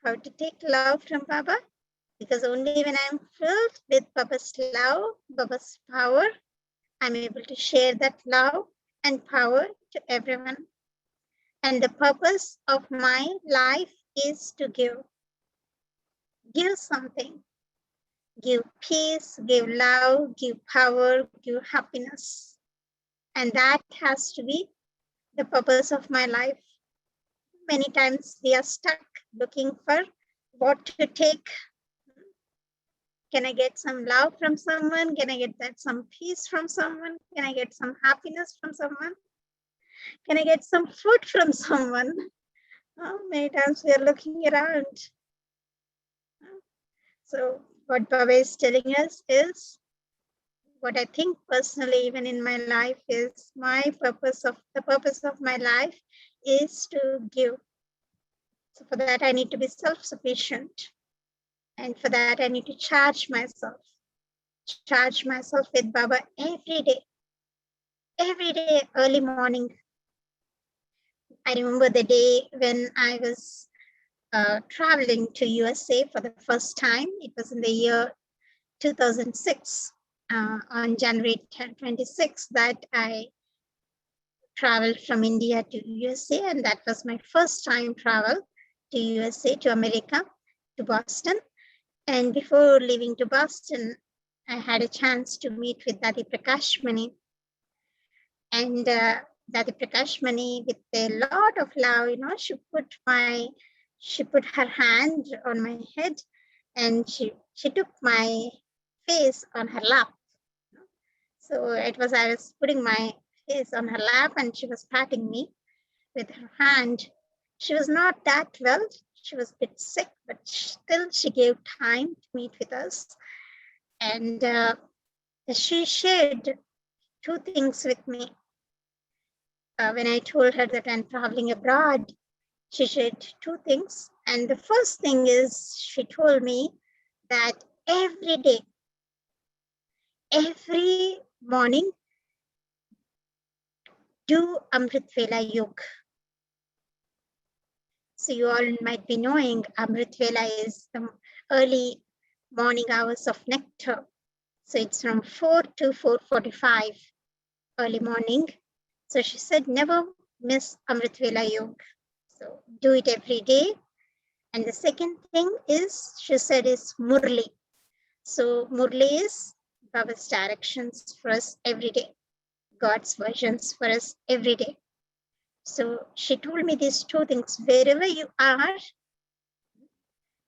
How to take love from Baba? Because only when I'm filled with Baba's love, Baba's power, I'm able to share that love and power to everyone. And the purpose of my life is to give. Give something. Give peace, give love, give power, give happiness. And that has to be the purpose of my life. Many times we are stuck looking for what to take. Can I get some love from someone? Can I get some peace from someone? Can I get some happiness from someone? Can I get some food from someone? Many times we are looking around. So what Baba is telling us is, what I think personally, even in my life, is the purpose of my life is to give. So for that, I need to be self-sufficient. And for that, I need to charge myself with Baba every day, early morning. I remember the day when I was traveling to USA for the first time. It was in the year 2006, on January 26th, that I traveled from India to USA, and that was my first time travel to USA, to America, to Boston. And before leaving to Boston, I had a chance to meet with Dadi Prakashmani. And Dadi Prakashmani, with a lot of love, she put her hand on my head, and she took my face on her lap. So I was putting my face on her lap, and she was patting me with her hand. She was not that well. She was a bit sick, but still she gave time to meet with us. And she shared two things with me. When I told her that I'm traveling abroad, she shared two things. And the first thing is, she told me that every day, every morning, do Amrit Vela Yoga. So you all might be knowing Amrit Vela is the early morning hours of nectar. So it's from 4 to 4:45 early morning. So she said, never miss Amrit Vela Yoga. So do it every day. And the second thing is, she said, is Murli. So Murli is Baba's directions for us every day, God's versions for us every day. So she told me these two things: wherever you are,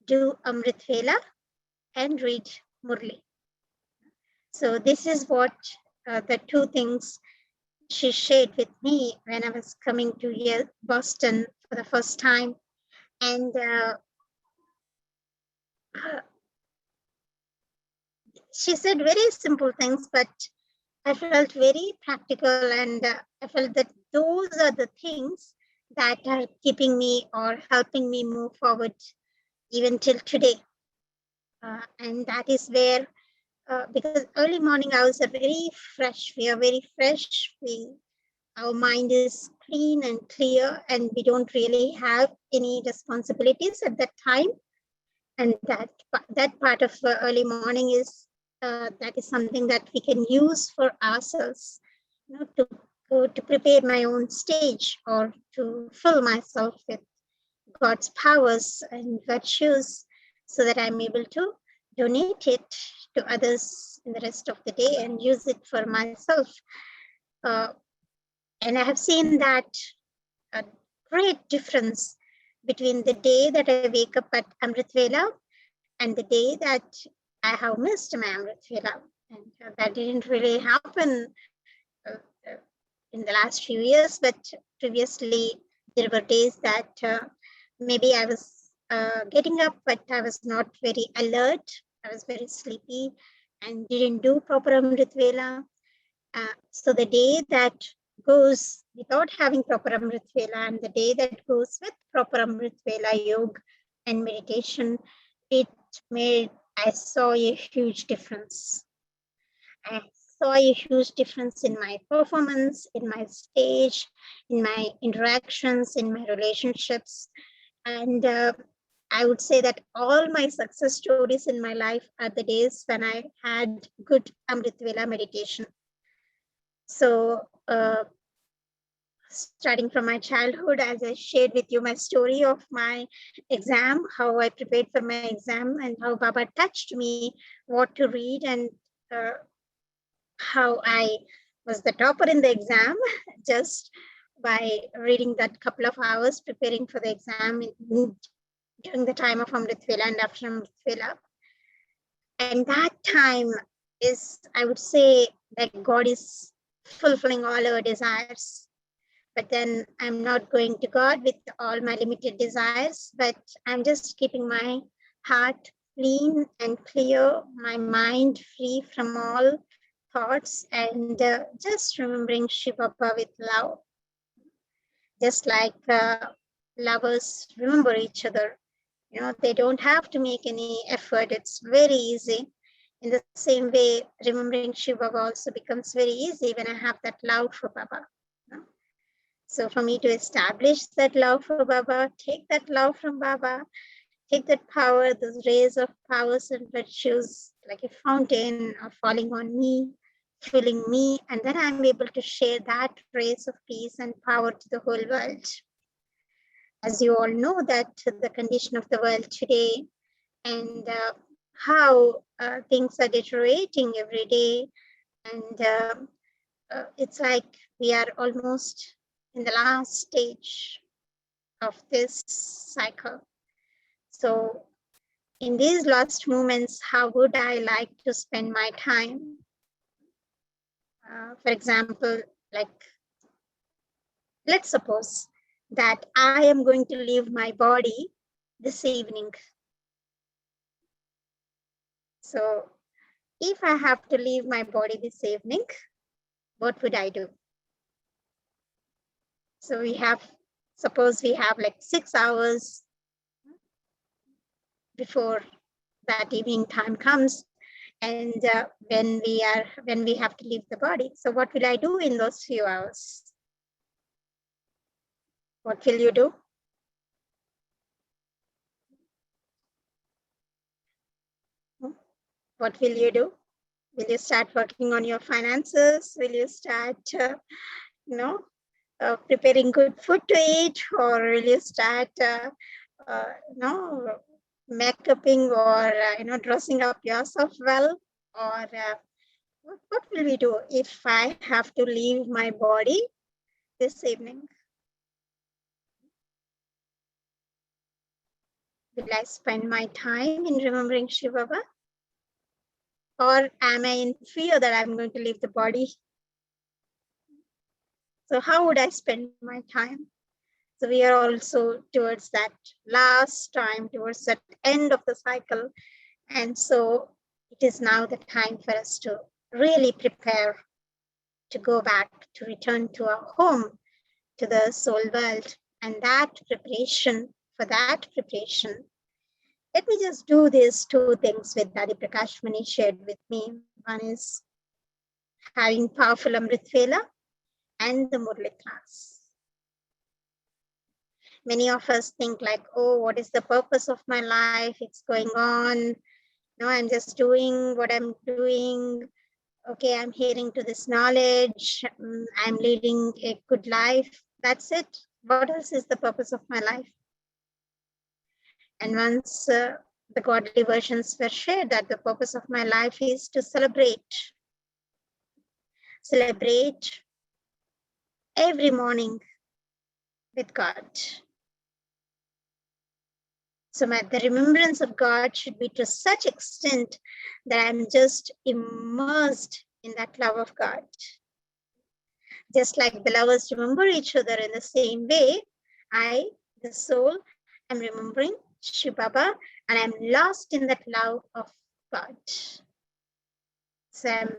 do Amrit Vela and read Murli. So this is what the two things she shared with me when I was coming to Boston for the first time. And she said very simple things, but I felt very practical, and I felt that those are the things that are keeping me or helping me move forward even till today. And that is where, because early morning hours are very fresh. We are very fresh. Our mind is clean and clear, and we don't really have any responsibilities at that time. And that part of early morning is that is something that we can use for ourselves, to prepare my own stage, or to fill myself with God's powers and virtues, so that I'm able to donate it to others in the rest of the day and use it for myself. And I have seen that a great difference between the day that I wake up at Amrit Vela and the day that I have missed my Amrit Vela. And that didn't really happen in the last few years, but previously there were days that maybe I was getting up, but I was not very alert. I was very sleepy and didn't do proper Amrit Vela. So the day that goes without having proper Amrit Vela and the day that goes with proper Amrit Vela yoga and meditation, I saw a huge difference. I saw a huge difference in my performance, in my stage, in my interactions, in my relationships. And I would say that all my success stories in my life are the days when I had good Amrit Vela meditation. So starting from my childhood, as I shared with you my story of my exam, how I prepared for my exam, and how Baba touched me what to read, and how I was the topper in the exam just by reading that couple of hours preparing for the exam during the time of Amrit Vela and after Amrit Vela. And that time is, I would say, that God is fulfilling all our desires. But then I'm not going to God with all my limited desires, but I'm just keeping my heart clean and clear, my mind free from all thoughts, and just remembering Shiv Baba with love. Just like lovers remember each other. They don't have to make any effort. It's very easy. In the same way, remembering Shiv Baba also becomes very easy when I have that love for Baba. So for me to establish that love for Baba, take that love from Baba, take that power, those rays of powers and virtues like a fountain are falling on me, filling me, and then I'm able to share that rays of peace and power to the whole world. As you all know that the condition of the world today and how things are deteriorating every day, and it's like we are almost in the last stage of this cycle. So in these last moments, how would I like to spend my time? For example, like, let's suppose that I am going to leave my body this evening. So if I have to leave my body this evening, what would I do? So suppose we have like 6 hours before that evening time comes, and when we have to leave the body. So what will I do in those few hours? What will you do? What will you do? Will you start working on your finances? Will you start, preparing good food to eat, or will you start, make-upping or dressing up yourself well? Or what will we do if I have to leave my body this evening? Will I spend my time in remembering Shiv Baba? Or am I in fear that I'm going to leave the body? So how would I spend my time? So we are also towards that last time, towards that end of the cycle. And so it is now the time for us to really prepare to go back, to return to our home, to the soul world. And that preparation, let me just do these two things with Dadi Prakashmani shared with me. One is having powerful Amrit Vela and the Murli class. Many of us think like, oh, what is the purpose of my life? It's going on. No, I'm just doing what I'm doing. Okay, I'm hearing to this knowledge. I'm leading a good life. That's it. What else is the purpose of my life? And once the godly versions were shared that the purpose of my life is to celebrate every morning with God. So the remembrance of God should be to such extent that I'm just immersed in that love of God. Just like the lovers remember each other in the same way, I, the soul, am remembering Shiv Baba, and I'm lost in that love of God. So I'm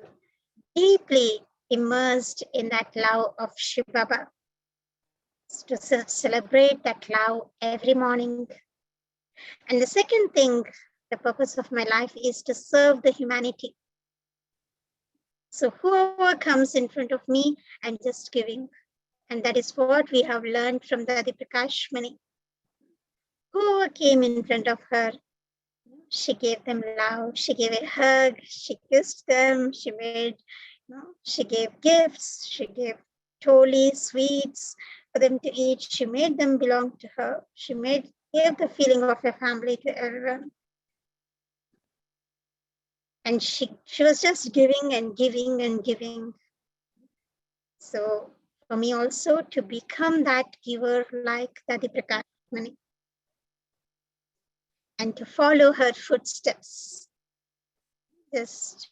deeply immersed in that love of Shiv Baba. To celebrate that love every morning. And the second thing, the purpose of my life is to serve the humanity. So whoever comes in front of me, I'm just giving. And that is what we have learned from Dadi Prakashmani. Whoever came in front of her, she gave them love, she gave a hug, she kissed them, she gave gifts, she gave toli, sweets for them to eat. She made them belong to her. She gave the feeling of a family to everyone. And she was just giving and giving and giving. So for me also to become that giver like Dadi Prakashmani and to follow her footsteps. Just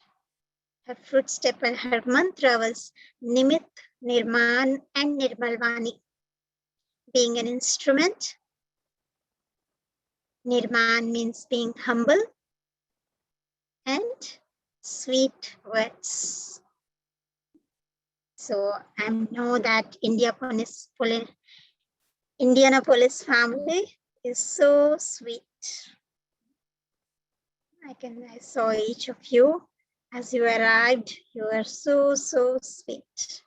her footstep and her mantra was Nimit, Nirman, and Nirmalvani. Being an instrument, Nirman means being humble, and sweet words. So I know that Indianapolis family is so sweet. I saw each of you as you arrived. You are so, so sweet.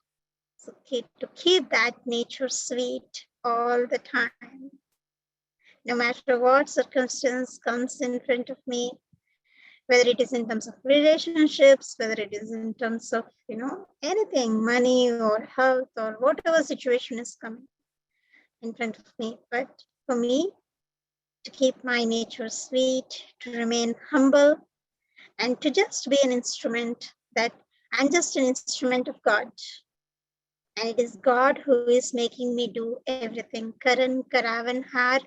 So to keep that nature sweet all the time, no matter what circumstance comes in front of me, whether it is in terms of relationships, whether it is in terms of, anything, money or health or whatever situation is coming in front of me. But for me, to keep my nature sweet, to remain humble, and to just be an instrument, that I'm just an instrument of God. And it is God who is making me do everything. Karan Karavan Har,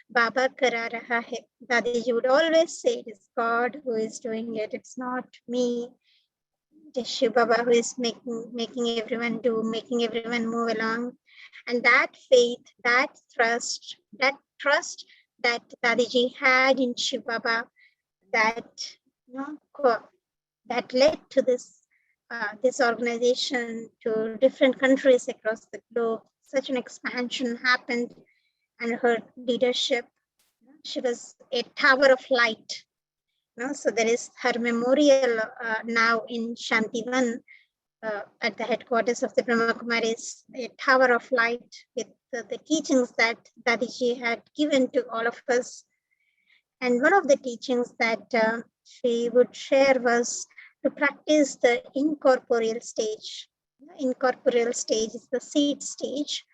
Baba Kara Raha Hai. Dadiji would always say it is God who is doing it. It's not me. It is Shiv Baba who is making everyone do, making everyone move along. And that faith, that trust that Dadiji had in Shiv Baba, that that led to this organization to different countries across the globe. Such an expansion happened under her leadership. She was a tower of light. So there is her memorial now in Shantivan at the headquarters of the Brahma Kumaris, a tower of light with the teachings that Dadiji had given to all of us. And one of the teachings that she would share was to practice the incorporeal stage. The incorporeal stage is the seed stage,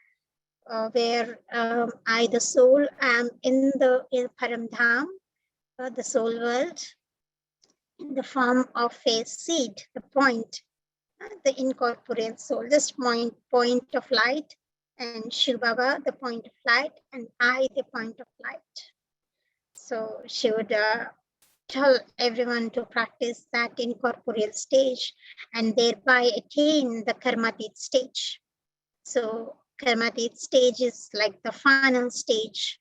where I, the soul, am in Paramdham, the soul world, in the form of a seed, the point, the incorporeal soul, just point of light, and Shiv Baba, the point of light, and I, the point of light. So she would tell everyone to practice that incorporeal stage and thereby attain the karmatit stage. So karmatit stage is like the final stage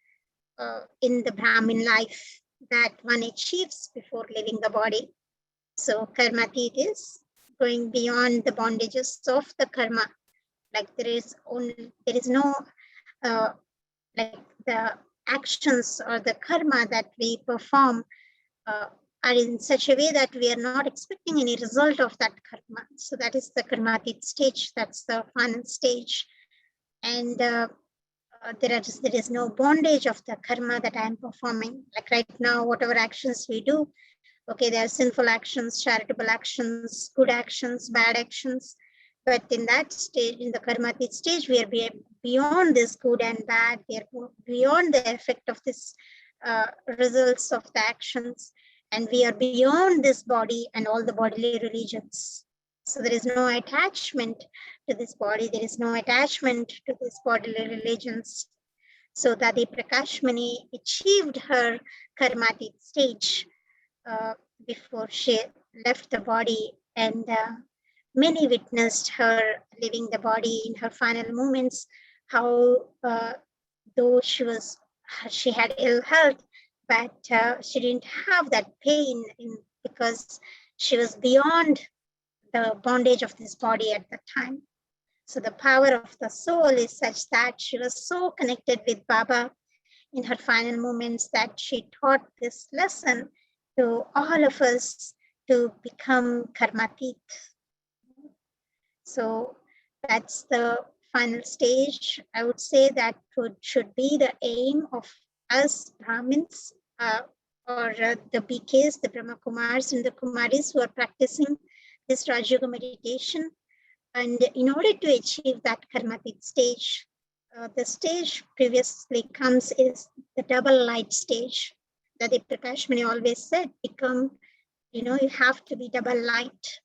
in the Brahmin life that one achieves before leaving the body. So karmatit is going beyond the bondages of the karma. Like there is no like the actions or the karma that we perform are in such a way that we are not expecting any result of that karma. So that is the karmatit stage. That's the final stage. And there is no bondage of the karma that I am performing. Like right now, whatever actions we do, okay, there are sinful actions, charitable actions, good actions, bad actions. But in that stage, in the karmatit stage, we are beyond this good and bad. We are beyond the effect of this results of the actions. And we are beyond this body and all the bodily religions. So there is no attachment to this body. There is no attachment to these bodily religions. So Dadi Prakashmani achieved her karmatit stage before she left the body, and many witnessed her leaving the body in her final moments, how though she had ill health, but she didn't have that pain because she was beyond the bondage of this body at the time. So the power of the soul is such that she was so connected with Baba in her final moments that she taught this lesson to all of us to become karmatit. So that's the final stage. I would say that should be the aim of us Brahmins or the BKs, the Brahma Kumaris and the Kumaris who are practicing this Rajayoga meditation. And in order to achieve that karmatit stage, the stage previously comes is the double light stage. Dadi Prakashmani always said, you have to be double light.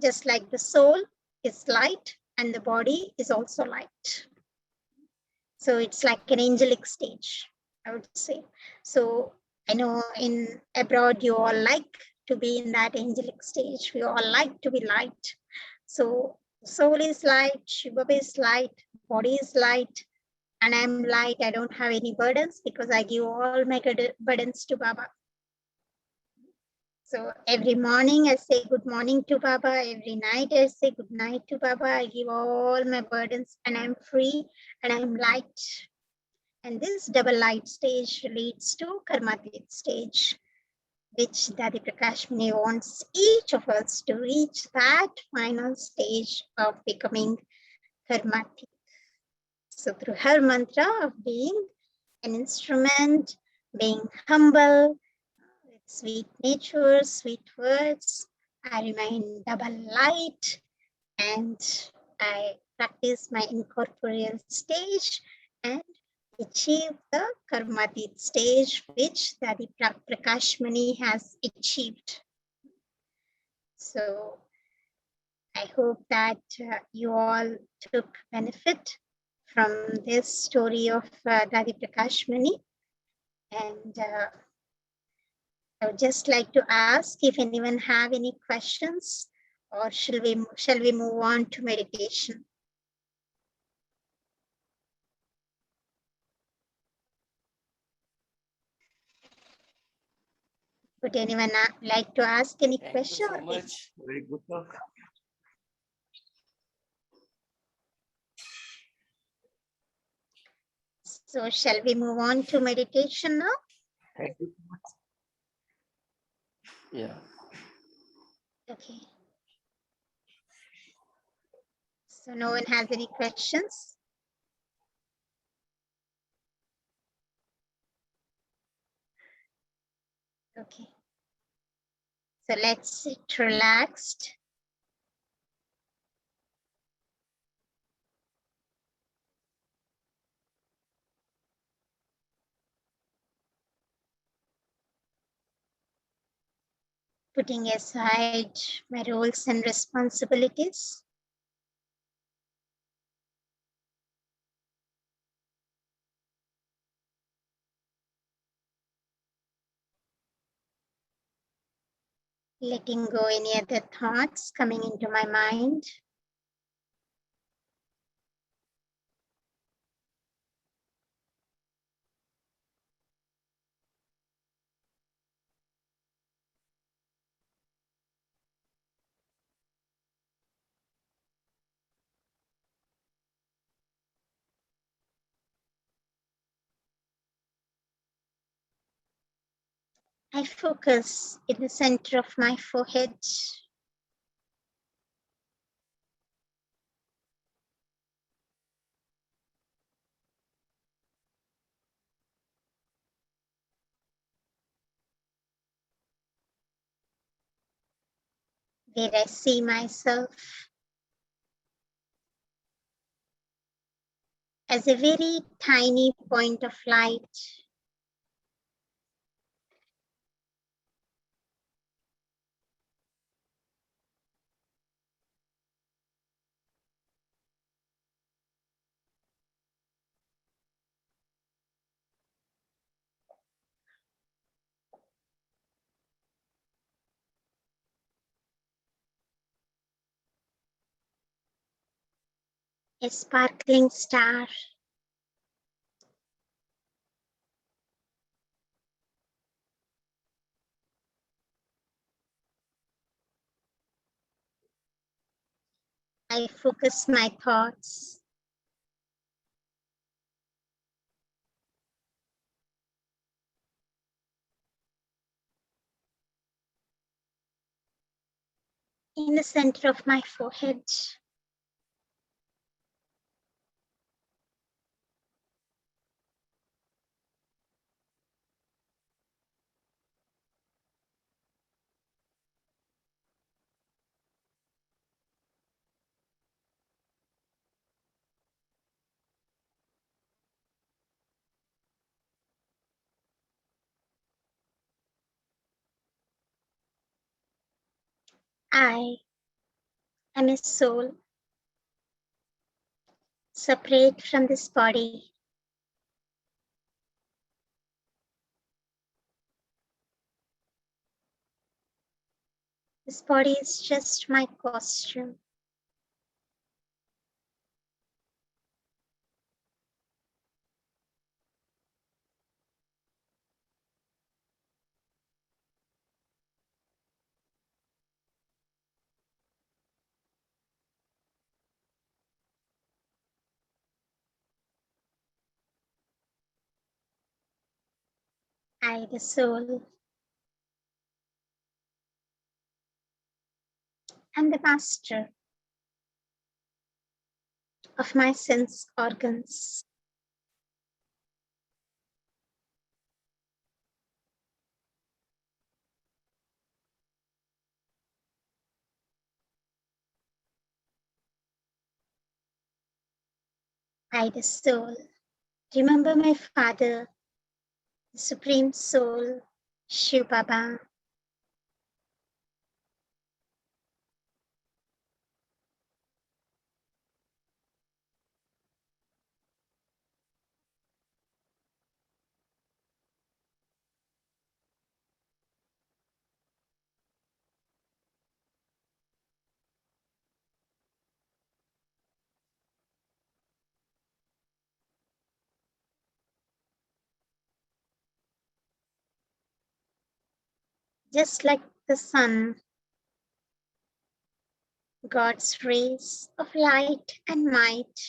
Just like the soul is light and the body is also light. So it's like an angelic stage, I would say. So I know in abroad, you all like to be in that angelic stage. We all like to be light. So soul is light, Shiv Baba is light, body is light, and I'm light. I don't have any burdens because I give all my burdens to Baba. So every morning I say good morning to Baba. Every night I say good night to Baba. I give all my burdens and I'm free and I'm light. And this double light stage leads to karmatit stage, which Dadi Prakashmani wants each of us to reach that final stage of becoming karmatik. So through her mantra of being an instrument, being humble, with sweet nature, sweet words, I remain double light and I practice my incorporeal stage and achieve the karmatit stage which Dadi Prakashmani has achieved. So I hope that you all took benefit from this story of Dadi Prakashmani. And I would just like to ask if anyone have any questions, or shall we move on to meditation? Would anyone like to ask any Thank you question? so much. Very good talk. So shall we move on to meditation now? Thank you so much. Yeah. Okay. So no one has any questions? Okay. So let's sit relaxed. Putting aside my roles and responsibilities. Letting go any other thoughts coming into my mind. I focus in the center of my forehead. Where I see myself as a very tiny point of light. A sparkling star. I focus my thoughts in the center of my forehead. I am a soul separate from this body. This body is just my costume. I, the soul, am the master of my sense organs. I, the soul, remember my father, the Supreme Soul, Shiv Baba. Just like the sun, God's rays of light and might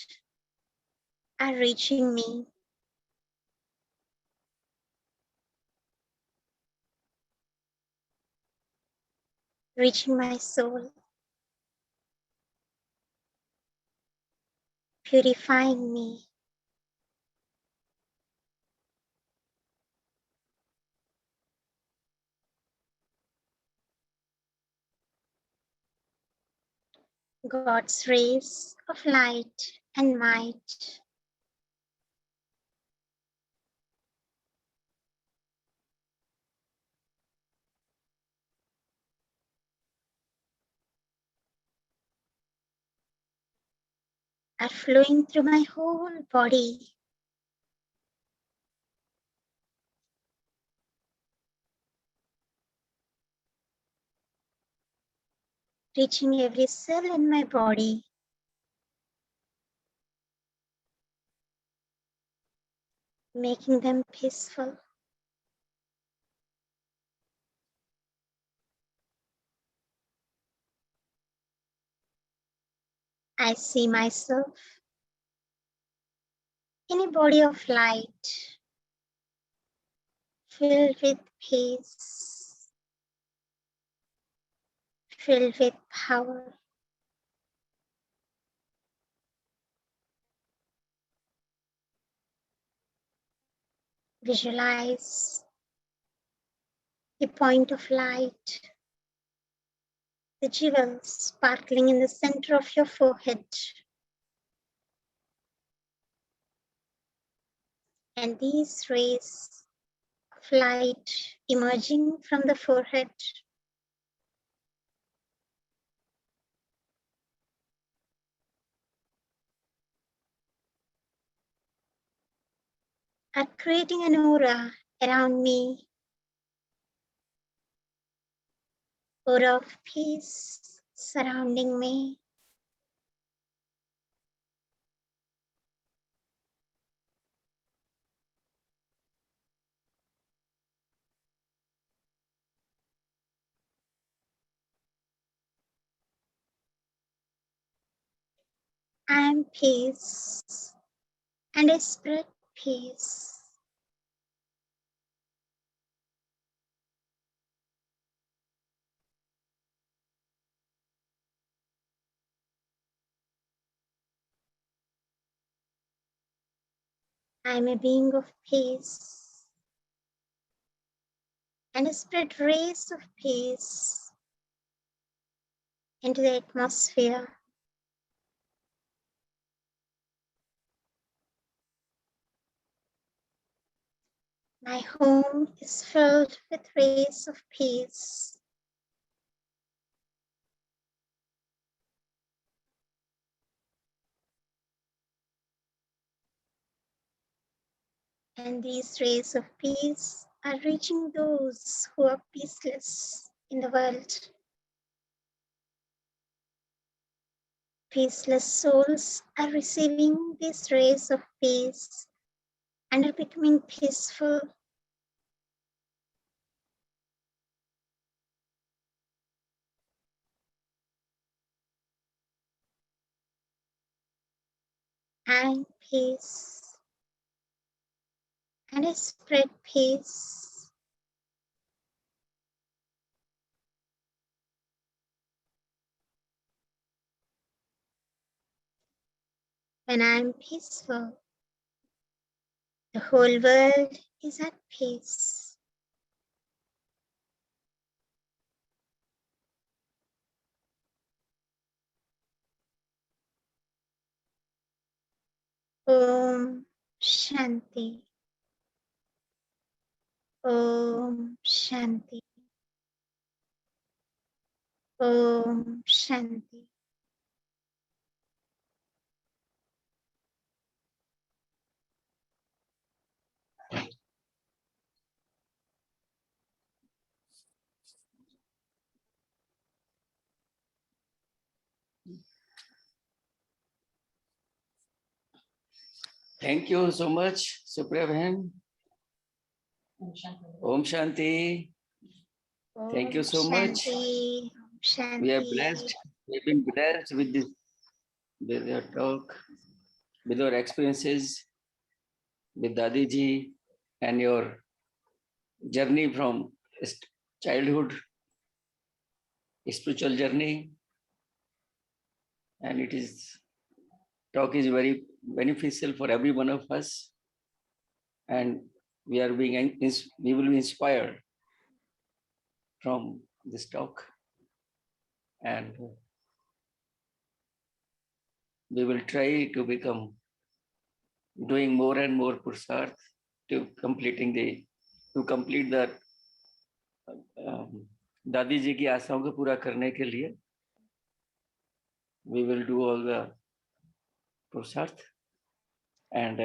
are reaching me. Reaching my soul, purifying me. God's rays of light and might are flowing through my whole body, reaching every cell in my body, making them peaceful. I see myself in a body of light, filled with peace, filled with power. Visualize a point of light, the jewel sparkling in the center of your forehead, and these rays of light emerging from the forehead are creating an aura around me, aura of peace surrounding me. I am peace, and I spread peace. I am a being of peace, and I spread rays of peace into the atmosphere. My home is filled with rays of peace. And these rays of peace are reaching those who are peaceless in the world. Peaceless souls are receiving these rays of peace and are becoming peaceful. And peace. And I spread peace. when I'm peaceful, the whole world is at peace. Om Shanti. Om Shanti. Om Shanti. Thank you so much, Supriya Bhen. Om Shanti. Thank you so much. Shanti. Shanti. We are blessed. We've been blessed with this, with your talk, with your experiences, with Dadi ji, and your journey from childhood, spiritual journey. And it is, talk is very beneficial for every one of us. And we are being, we will be inspired from this talk. And we will try to become doing more and more pursuit to complete the दादी जी की आशाओं को पूरा करने के लिए we will do all the pursuit and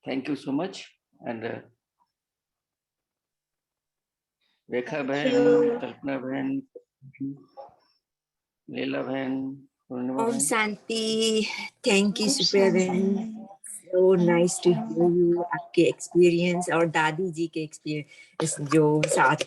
thank you so much and Rekha बहन, कल्पना बहन, लीला बहन, पूर्णिमा Om बहन. Shanti. Thank you, Supriya Bhen. So nice to hear you. आपके experience और दादी जी के experience जो साथ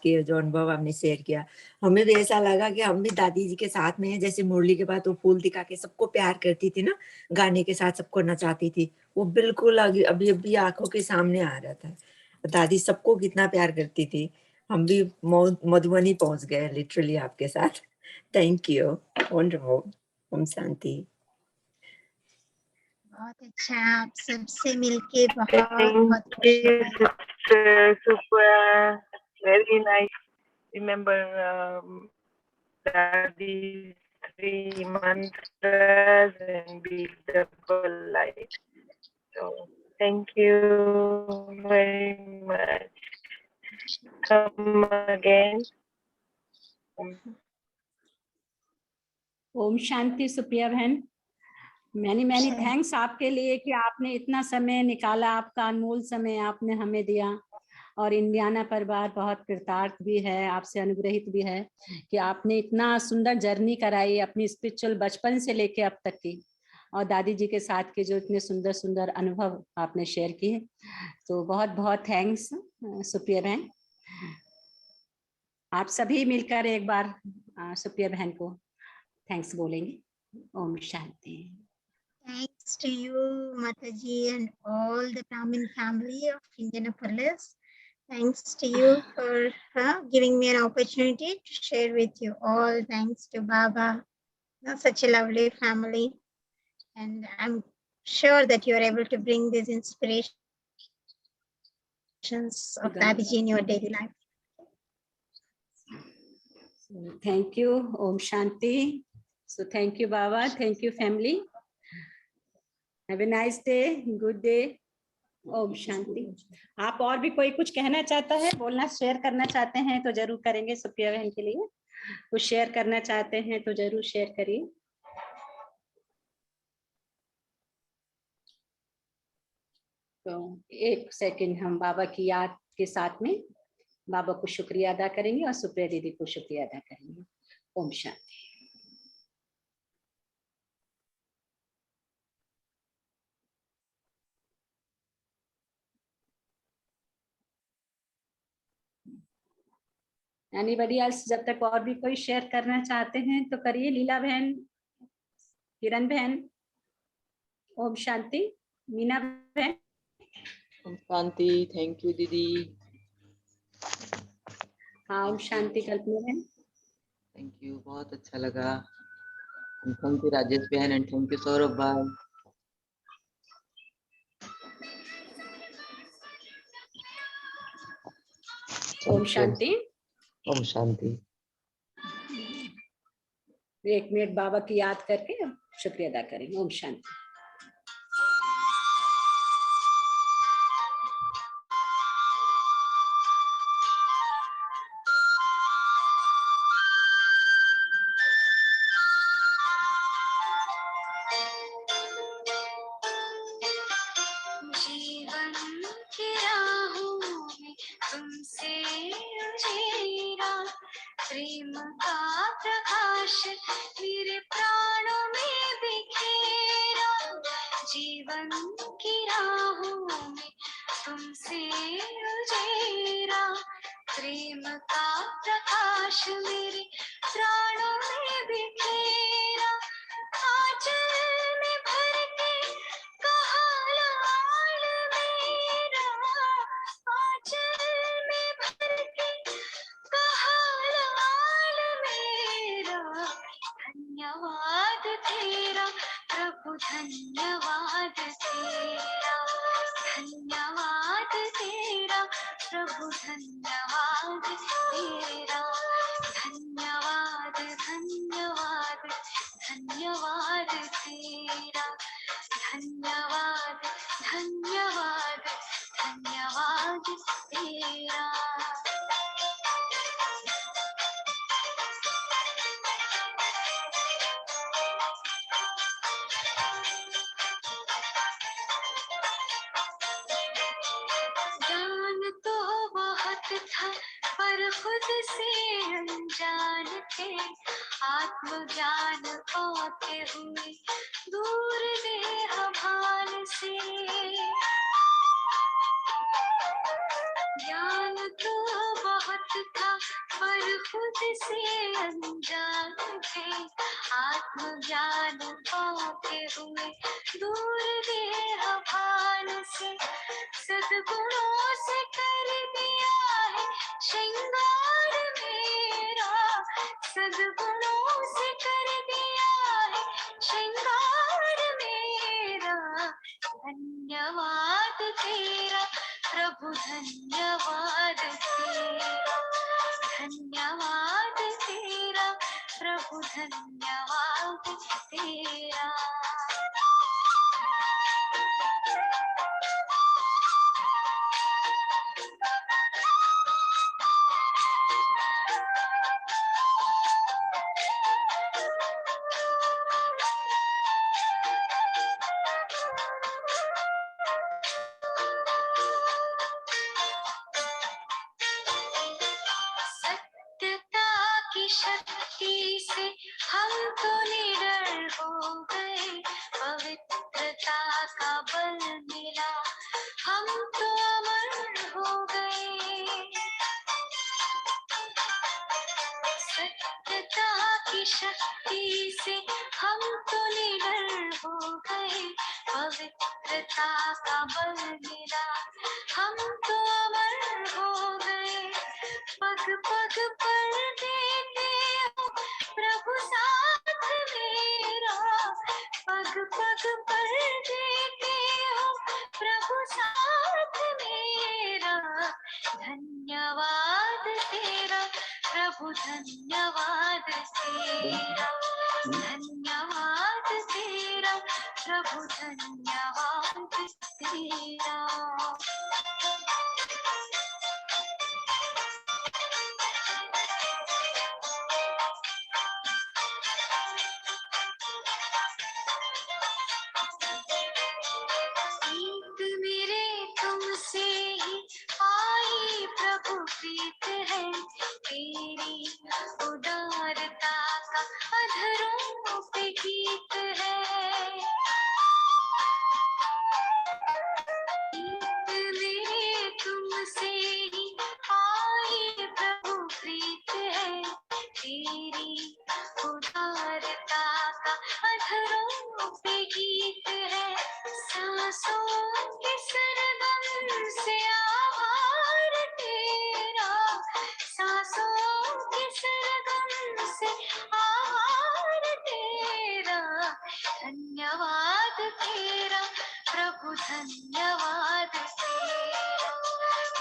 के जो अनुभव आपने शेयर किया, हमें भी ऐसा लगा कि हम भी दादी जी के साथ में हैं. जैसे मुरली के बाद वो फूल दिखा के सबको प्यार करती थी ना, गाने के साथ सबको नचाती थी, वो बिल्कुल अभी अभी आंखों के सामने आ रहा था. दादी सबको कितना प्यार करती थी. हम भी मधुबनी पहुंच गए लिटरली आपके साथ. Thank you. Wonderful. Om Shanti. बहुत अच्छा, आप सबसे मिलके बहुत Thank खुशी you, हुई. Sister Supriya. Very nice. Remember Dadi's 3 mantras and beautiful life. So thank you very much. Come again. Om Shanti Supriya बहन. मैनी थैंक्स आपके लिए कि आपने इतना समय निकाला, आपका अनमोल समय आपने हमें दिया. और इंडियाना परिवार बहुत कृतार्थ भी है, आपसे अनुग्रहित भी है कि आपने इतना सुंदर जर्नी कराई अपनी स्पिरिचुअल बचपन से लेके अब तक की, और दादी जी के साथ के जो इतने सुंदर सुंदर अनुभव आपने शेयर किए. तो बहुत बहुत थैंक्स सुप्रिया बहन. आप सभी मिलकर एक बार सुप्रिया बहन को थैंक्स बोलेंगे. Om Shanti. Thanks to you, Mataji, and all the Brahmin family of Indianapolis. Thanks to you for giving me an opportunity to share with you all. Thanks to Baba, such a lovely family. And I'm sure that you are able to bring these inspirations of Dadiji in your daily life. Thank you. Om Shanti. So thank you, Baba. Thank you, family. Have a nice day. Good day. Om Shanti. आप और भी कोई कुछ कहना चाहता है, बोलना share करना चाहते हैं तो जरूर करेंगे. सुप्रिया बहन के लिए कुछ शेयर करना चाहते हैं तो जरूर शेयर करिए. तो एक सेकंड हम बाबा की याद के साथ में बाबा को शुक्रिया अदा करेंगे और सुप्रिया दीदी को शुक्रिया अदा करेंगे. ओम शांति. Anybody else? जब तक और भी कोई शेयर करना चाहते हैं तो करिए. लीला बहन, किरण बहन. ओम शांति. मीना बहन. ओम शांति. थैंक यू दीदी. हाँ, ओम शांति. कल्पना बहन. थैंक यू, बहुत अच्छा लगा। थैंक यू राजेश बहन एंड थैंक यू सौरभ भाई। ओम शांति। ओम शांति। 1 मिनट बाबा की याद करके शुक्रिया अदा करेंगे। ओम शांति। जीवन की राहों में तुमसे उजेरा, प्रेम का प्रकाश मेरे प्राणों में बिखेरा। जीवन की राहों में तुमसे उजेरा, प्रेम का प्रकाश मेरे प्राणों में बिखेरा। आंचल में भर के कहा लाल मेरा, आंचल में भर के कहा लाल मेरा। धन्यवाद तेरा प्रभु, धन्यवाद तेरा, धन्यवाद तेरा प्रभु, धन्यवाद तेरा। धन्यवाद धन्यवाद धन्यवाद तेरा, धन्यवाद धन्यवाद धन्यवाद तेरा। ज्ञान तो बहुत था पर खुद से अनजान थे, आत्मज्ञान पाते हुए दूर देह भान से। ज्ञान तो बहुत था पर खुद से अनजान थे, आत्मज्ञान पाते हुए दूर देह भान से। सद्गुणों से कर दिया है श्रृंगार मेरा, सद्गुणों से कर दिया है श्रृंगार मेरा। धन्यवाद तेरा प्रभु, धन्यवाद तेरा, धन्यवाद तेरा प्रभु, धन्यवाद तेरा। सत्यता की शक्ति से हम तो निडर हो गए, पवित्रता का बल मिला हम तो अमर हो गए। सत्यता की शक्ति से हम तो निडर हो गए, पवित्रता का बल मिला हम तो अमर हो गए। पग पग पर देते हो प्रभु साथ मेरा, पग पग पर देते हो प्रभु साथ मेरा। धन्यवाद तेरा प्रभु, धन्यवाद तेरा, धन्यवाद तेरा प्रभु, धन्यवाद तेरा। प्रीत मेरे तुमसे ही आई प्रभु, प्रीत है तेरी उदारता का अधरों पे गीत है। प्रीत मेरे तुमसे ही आई प्रभु, प्रीत है तेरी उदारता का अधरों पे गीत है। सांसों के सरगम से आभार तेरा, सांसों के सरगम से तेरा प्रभु धन्यवाद तेरा,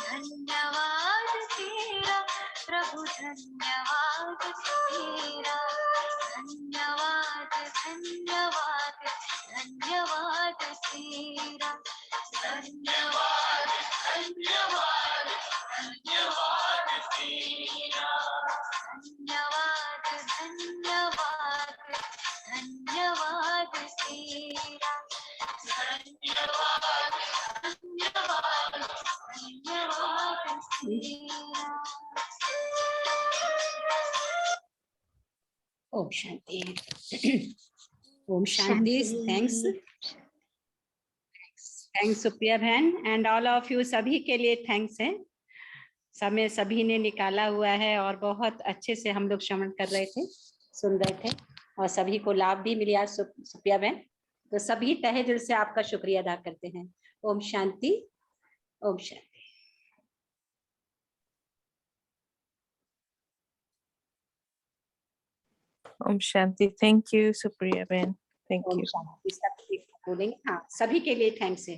धन्यवाद तेरा प्रभु धन्यवाद तेरा, धन्यवाद धन्यवाद धन्यवाद तेरा, धन्यवाद धन्यवाद धन्यवाद तेरा, धन्यवाद धन्यवाद धन्यवाद तेरा, धन्यवाद धन्यवाद धन्यवाद तेरा। ओम शांति। ओम शांति। थैंक्स सुप्रिया बहन एंड ऑल ऑफ यू, सभी के लिए थैंक्स है। समय सभी ने निकाला हुआ है और बहुत अच्छे से हम लोग श्रवण कर रहे थे, सुन रहे थे और सभी को लाभ भी मिला सुप्रिया बहन। तो सभी तहे दिल से आपका शुक्रिया अदा करते हैं। Om Shanti. Om Shanti. Om Shanti. Thank you, Supriya Ben. Thank Om you. शांति। सब बोलेंगे, हाँ, सभी के लिए थैंक्स है।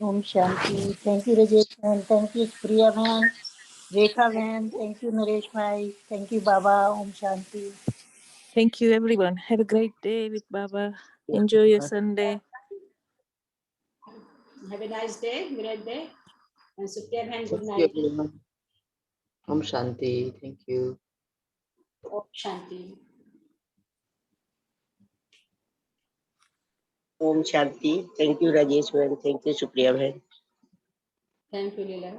Om Shanti. Thank you, Rajesh man. Thank you, Priya man. Rekha man. Thank you, Naresh bhai. Thank you, Baba. Om Shanti. Thank you, everyone. Have a great day with Baba. Enjoy your Sunday. Have a nice day, great day. And Supriya bhai, good Thank you, night. everyone. Om Shanti. Thank you. Om Shanti. Om Shanti. Thank you, Rajesh man. Thank you, Supriya bhai. Thank you, Leela.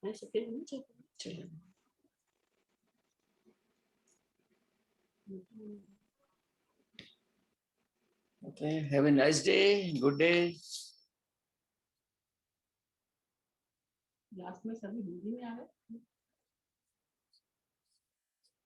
And Supriya bhai. Okay, have a nice day. Good day. Last में सभी हिंदी में आ गए।